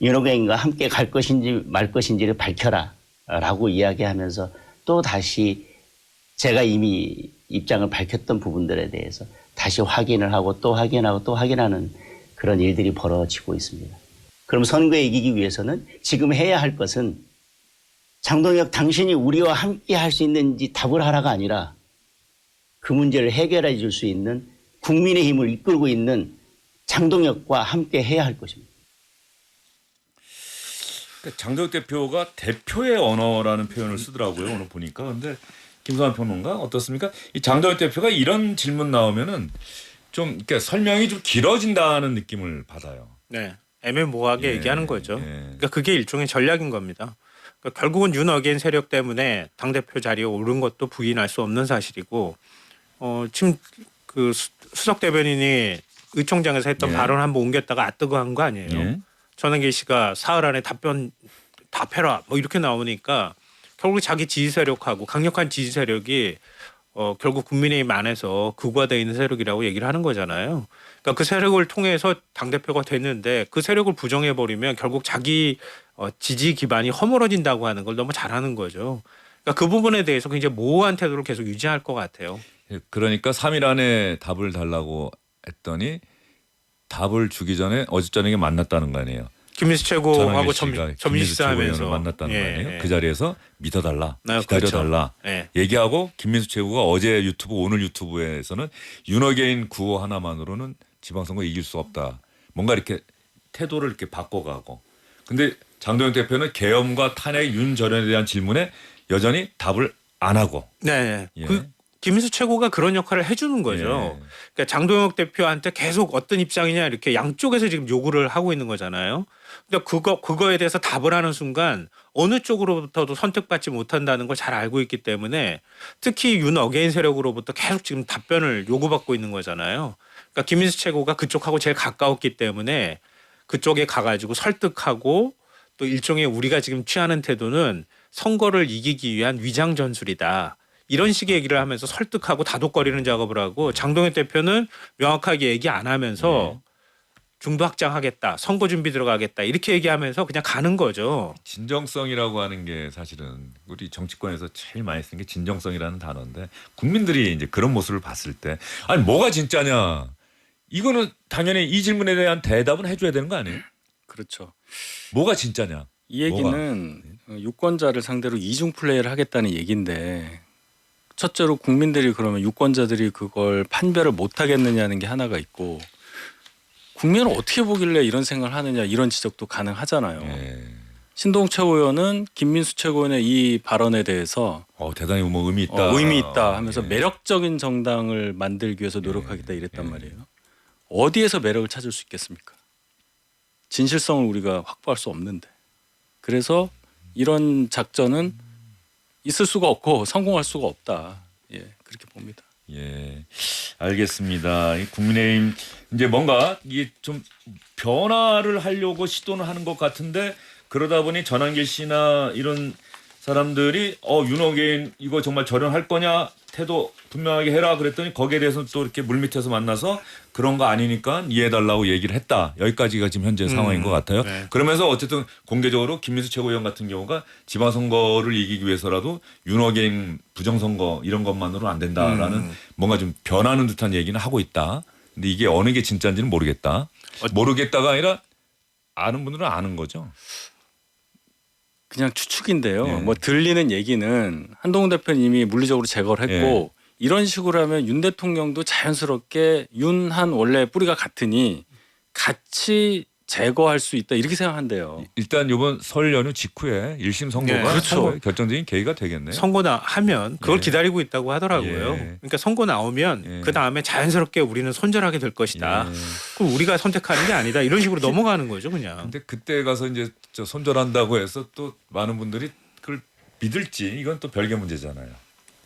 윤호경과 함께 갈 것인지 말 것인지를 밝혀라라고 이야기하면서 또 다시 제가 이미 입장을 밝혔던 부분들에 대해서 다시 확인을 하고 또 확인하고 또 확인하는 그런 일들이 벌어지고 있습니다. 그럼 선거에 이기기 위해서는 지금 해야 할 것은 장동혁 당신이 우리와 함께 할 수 있는지 답을 하라가 아니라 그 문제를 해결해 줄 수 있는 국민의힘을 이끌고 있는 장동혁과 함께 해야 할 것입니다. 장동혁 대표가 대표의 언어라는 표현을 쓰더라고요. 오늘 보니까. 그런데 김성환 평론가 어떻습니까? 이 장동혁 대표가 이런 질문 나오면은 좀 그러니까 설명이 좀 길어진다는 느낌을 받아요. 네, 애매모호하게 예, 얘기하는 거죠. 예. 그러니까 그게 일종의 전략인 겁니다. 그러니까 결국은 윤 어게인 세력 때문에 당 대표 자리에 오른 것도 부인할 수 없는 사실이고, 지금 그 수석 대변인이 의총장에서 했던 예. 발언 한번 옮겼다가 아뜨거한 거 아니에요. 예. 전환길 씨가 사흘 안에 답해라 뭐 이렇게 나오니까 결국 자기 지지 세력하고 강력한 지지 세력이 결국 국민의힘 안에서 극화되어 있는 세력이라고 얘기를 하는 거잖아요. 그러니까 그 세력을 통해서 당대표가 됐는데 그 세력을 부정해버리면 결국 자기 지지 기반이 허물어진다고 하는 걸 너무 잘하는 거죠. 그러니까 그 부분에 대해서 굉장히 모호한 태도를 계속 유지할 것 같아요. 그러니까 3일 안에 답을 달라고 했더니 답을 주기 전에 어제 저녁에 만났다는 거 아니에요. 김민수 최고하고 전환길 씨가 점심식사하면서 만났다는 거 아니에요. 예. 그 자리에서 믿어달라, 네, 기다려달라 그렇죠. 예. 얘기하고 김민수 최고가 어제 유튜브 오늘 유튜브에서는 윤어게인 구호 하나만으로는 지방선거 이길 수 없다. 뭔가 이렇게 태도를 이렇게 바꿔가고. 근데 장동혁 대표는 계엄과 탄핵 윤 전현에 대한 질문에 여전히 답을 안 하고. 네. 예. 그 김민수 최고가 그런 역할을 해주는 거죠. 예. 그러니까 장동혁 대표한테 계속 어떤 입장이냐 이렇게 양쪽에서 지금 요구를 하고 있는 거잖아요. 근데 그거에 대해서 답을 하는 순간 어느 쪽으로부터도 선택받지 못한다는 걸 잘 알고 있기 때문에 특히 윤 어게인 세력으로부터 계속 지금 답변을 요구받고 있는 거잖아요. 그러니까 김민수 최고가 그쪽하고 제일 가까웠기 때문에 그쪽에 가가지고 설득하고 또 일종의 우리가 지금 취하는 태도는 선거를 이기기 위한 위장 전술이다. 이런 식의 얘기를 하면서 설득하고 다독거리는 작업을 하고 장동혁 대표는 명확하게 얘기 안 하면서 중도 확장하겠다. 선거 준비 들어가겠다. 이렇게 얘기하면서 그냥 가는 거죠. 진정성이라고 하는 게 사실은 우리 정치권에서 제일 많이 쓰는 게 진정성이라는 단어인데 국민들이 이제 그런 모습을 봤을 때 아니 뭐가 진짜냐. 이거는 당연히 이 질문에 대한 대답은 해줘야 되는 거 아니에요? 그렇죠. 뭐가 진짜냐. 이 얘기는 유권자를 상대로 이중 플레이를 하겠다는 얘기인데 첫째로 국민들이 그러면 유권자들이 그걸 판별을 못 하겠느냐는 게 하나가 있고 국민은 어떻게 보길래 이런 생각을 하느냐 이런 지적도 가능하잖아요. 예. 신동욱 최고위원은 김민수 최고위원의 이 발언에 대해서 대단히 뭐 의미 있다. 의미 있다 하면서 예. 매력적인 정당을 만들기 위해서 노력하겠다 이랬단 말이에요. 어디에서 매력을 찾을 수 있겠습니까? 진실성을 우리가 확보할 수 없는데. 그래서 이런 작전은 있을 수가 없고 성공할 수가 없다. 예, 그렇게 봅니다. 예, 알겠습니다. 이 국민의힘 이제 뭔가 이게 좀 변화를 하려고 시도는 하는 것 같은데 그러다 보니 전환길 씨나 이런 사람들이 윤어게인 이거 정말 절연할 거냐 태도 분명하게 해라 그랬더니 거기에 대해서는 또 이렇게 물밑에서 만나서 그런 거 아니니까 이해해달라고 얘기를 했다. 여기까지가 지금 현재 상황인 것 같아요. 네. 그러면서 어쨌든 공개적으로 김민수 최고위원 같은 경우가 지방선거를 이기기 위해서라도 윤어게인 부정선거 이런 것만으로는 안 된다라는 뭔가 좀 변하는 듯한 얘기는 하고 있다. 근데 이게 어느 게 진짜인지는 모르겠다. 모르겠다가 아니라 아는 분들은 아는 거죠. 그냥 추측인데요. 예. 뭐 들리는 얘기는 한동훈 대표님이 물리적으로 제거를 했고 이런 식으로 하면 윤 대통령도 자연스럽게 윤한 원래 뿌리가 같으니 같이 제거할 수 있다 이렇게 생각한대요. 일단 이번 설 연휴 직후에 1심 선거가 네, 그렇죠. 선거에 결정적인 계기가 되겠네요. 선거 하면 그걸 기다리고 있다고 하더라고요. 예. 그러니까 선거 나오면 예. 그 다음에 자연스럽게 우리는 손절하게 될 것이다. 예. 그럼 우리가 선택하는 게 아니다. 이런 식으로 넘어가는 거죠, 그냥. 근데 그때 가서 이제 저 손절한다고 해서 또 많은 분들이 그걸 믿을지 이건 또 별개 문제잖아요.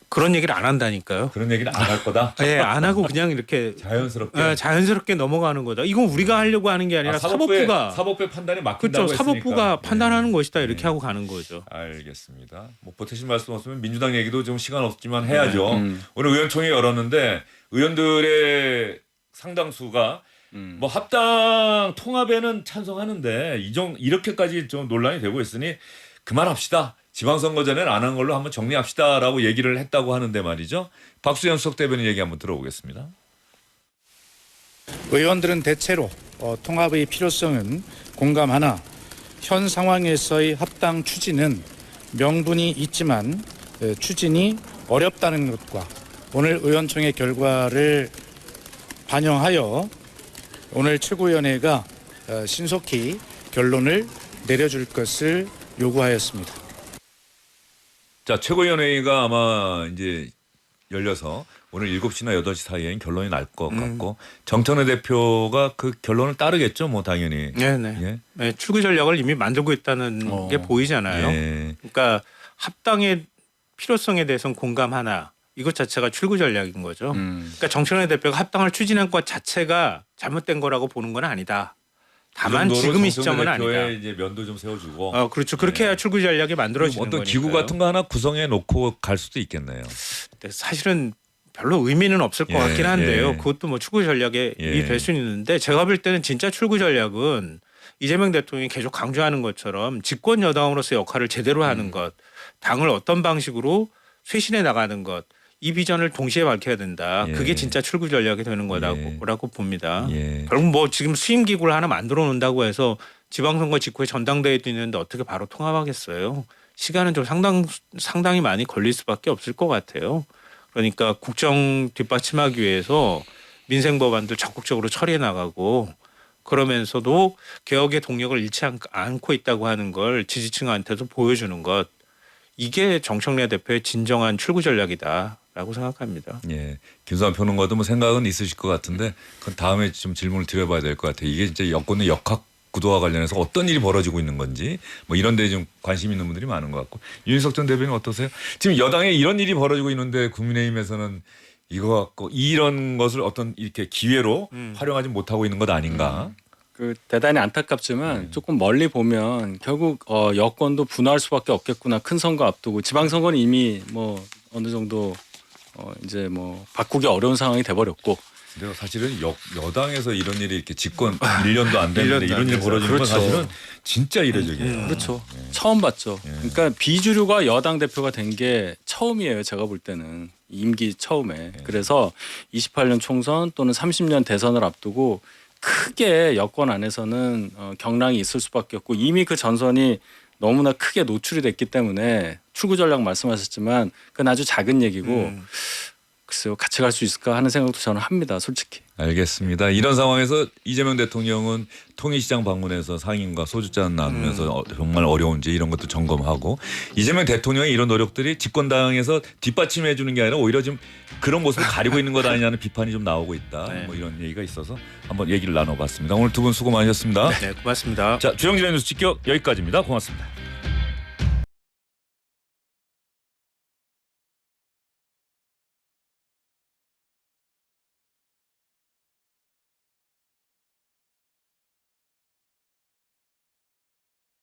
그런 얘기를 안 한다니까요. 그런 얘기는 안 할 거다. 예, 안 하고 그냥 이렇게 자연스럽게. 자연스럽게 넘어가는 거다. 이건 우리가 하려고 하는 게 아니라 사법부가 사법부의 판단에 맡긴다고 그렇죠. 사법부가 했으니까. 판단하는 것이다. 이렇게 네. 하고 가는 거죠. 알겠습니다. 뭐 보태실 말씀 없으면 민주당 얘기도 좀 시간 없지만 해야죠. 오늘 의원총회 열었는데 의원들의 상당수가 뭐 합당 통합에는 찬성하는데 이렇게까지 좀 논란이 되고 있으니 그만합시다. 지방선거 전에는 안 한 걸로 한번 정리합시다라고 얘기를 했다고 하는데 말이죠. 박수현 수석 대변인 얘기 한번 들어보겠습니다. 의원들은 대체로 통합의 필요성은 공감하나 현 상황에서의 합당 추진은 명분이 있지만 추진이 어렵다는 것과 오늘 의원총회 결과를 반영하여 오늘 최고위원회가 신속히 결론을 내려줄 것을 요구하였습니다. 자, 최고위원회가 아마 이제 열려서 오늘 7시나 8시 사이에는 결론이 날 것 같고 정청래 대표가 그 결론을 따르겠죠, 뭐 당연히. 네네. 예? 네, 출구 전략을 이미 만들고 있다는 게 보이잖아요. 예. 그러니까 합당의 필요성에 대해서는 공감하나 이것 자체가 출구 전략인 거죠. 그러니까 정청래 대표가 합당을 추진한 것 자체가 잘못된 거라고 보는 건 아니다. 다만 지금 이 시점은 아니다. 이제 면도 좀 세워주고. 그렇죠. 그렇게 해야 출구 전략이 만들어지는 어떤 거니까요. 기구 같은 거 하나 구성해 놓고 갈 수도 있겠네요. 근데 사실은 별로 의미는 없을 것 같긴 한데요. 그것도 뭐 출구 전략에 될 수는 있는데 제가 볼 때는 진짜 출구 전략은 이재명 대통령이 계속 강조하는 것처럼 집권 여당으로서의 역할을 제대로 하는 것, 당을 어떤 방식으로 쇄신해 나가는 것, 이 비전을 동시에 밝혀야 된다. 그게 진짜 출구 전략이 되는 거라고 봅니다. 결국 뭐 지금 수임 기구를 하나 만들어 놓는다고 해서 지방선거 직후에 전당대회도 있는데 어떻게 바로 통합하겠어요. 시간은 좀 상당히 많이 걸릴 수밖에 없을 것 같아요. 그러니까 국정 뒷받침하기 위해서 민생 법안들 적극적으로 처리해 나가고 그러면서도 개혁의 동력을 잃지 않고 있다고 하는 걸 지지층한테도 보여주는 것. 이게 정청래 대표의 진정한 출구 전략이다라고 생각합니다. 예, 김수환 평론가도 뭐 생각은 있으실 것 같은데 그건 다음에 좀 질문을 드려봐야 될 것 같아요. 이게 진짜 여권의 역학 구도와 관련해서 어떤 일이 벌어지고 있는 건지 뭐 이런 데 좀 관심 있는 분들이 많은 것 같고 윤희석 전 대변인 어떠세요? 지금 여당에 이런 일이 벌어지고 있는데 국민의힘에서는 이거 갖고 이런 것을 어떤 이렇게 기회로 활용하지 못하고 있는 것 아닌가? 그 대단히 안타깝지만 조금 멀리 보면 결국 여권도 분화할 수밖에 없겠구나. 큰 선거 앞두고 지방선거는 이미 뭐 어느 정도 이제 뭐 바꾸기 어려운 상황이 돼버렸고. 근데 사실은 여당에서 이런 일이 이렇게 집권 1년도 안 됐는데 이런 일이 벌어지는 건 사실은 진짜 이례적이에요. 그렇죠. 처음 봤죠. 그러니까 비주류가 여당 대표가 된 게 처음이에요. 제가 볼 때는 임기 처음에. 그래서 28년 총선 또는 30년 대선을 앞두고 크게 여권 안에서는 경랑이 있을 수밖에 없고 이미 그 전선이 너무나 크게 노출이 됐기 때문에 출구 전략 말씀하셨지만 그건 아주 작은 얘기고 글쎄요 같이 갈 수 있을까 하는 생각도 저는 합니다. 솔직히. 알겠습니다. 이런 상황에서 이재명 대통령은 통일시장 방문해서 상인과 소주잔 나누면서 정말 어려운지 이런 것도 점검하고 이재명 대통령의 이런 노력들이 집권당에서 뒷받침해 주는 게 아니라 오히려 좀 그런 모습을 가리고 있는 것 아니냐는 비판이 좀 나오고 있다. 뭐 이런 얘기가 있어서 한번 얘기를 나눠봤습니다. 오늘 두 분 수고 많으셨습니다. 네, 고맙습니다. 자, 주영진의 뉴스 직격 여기까지입니다. 고맙습니다.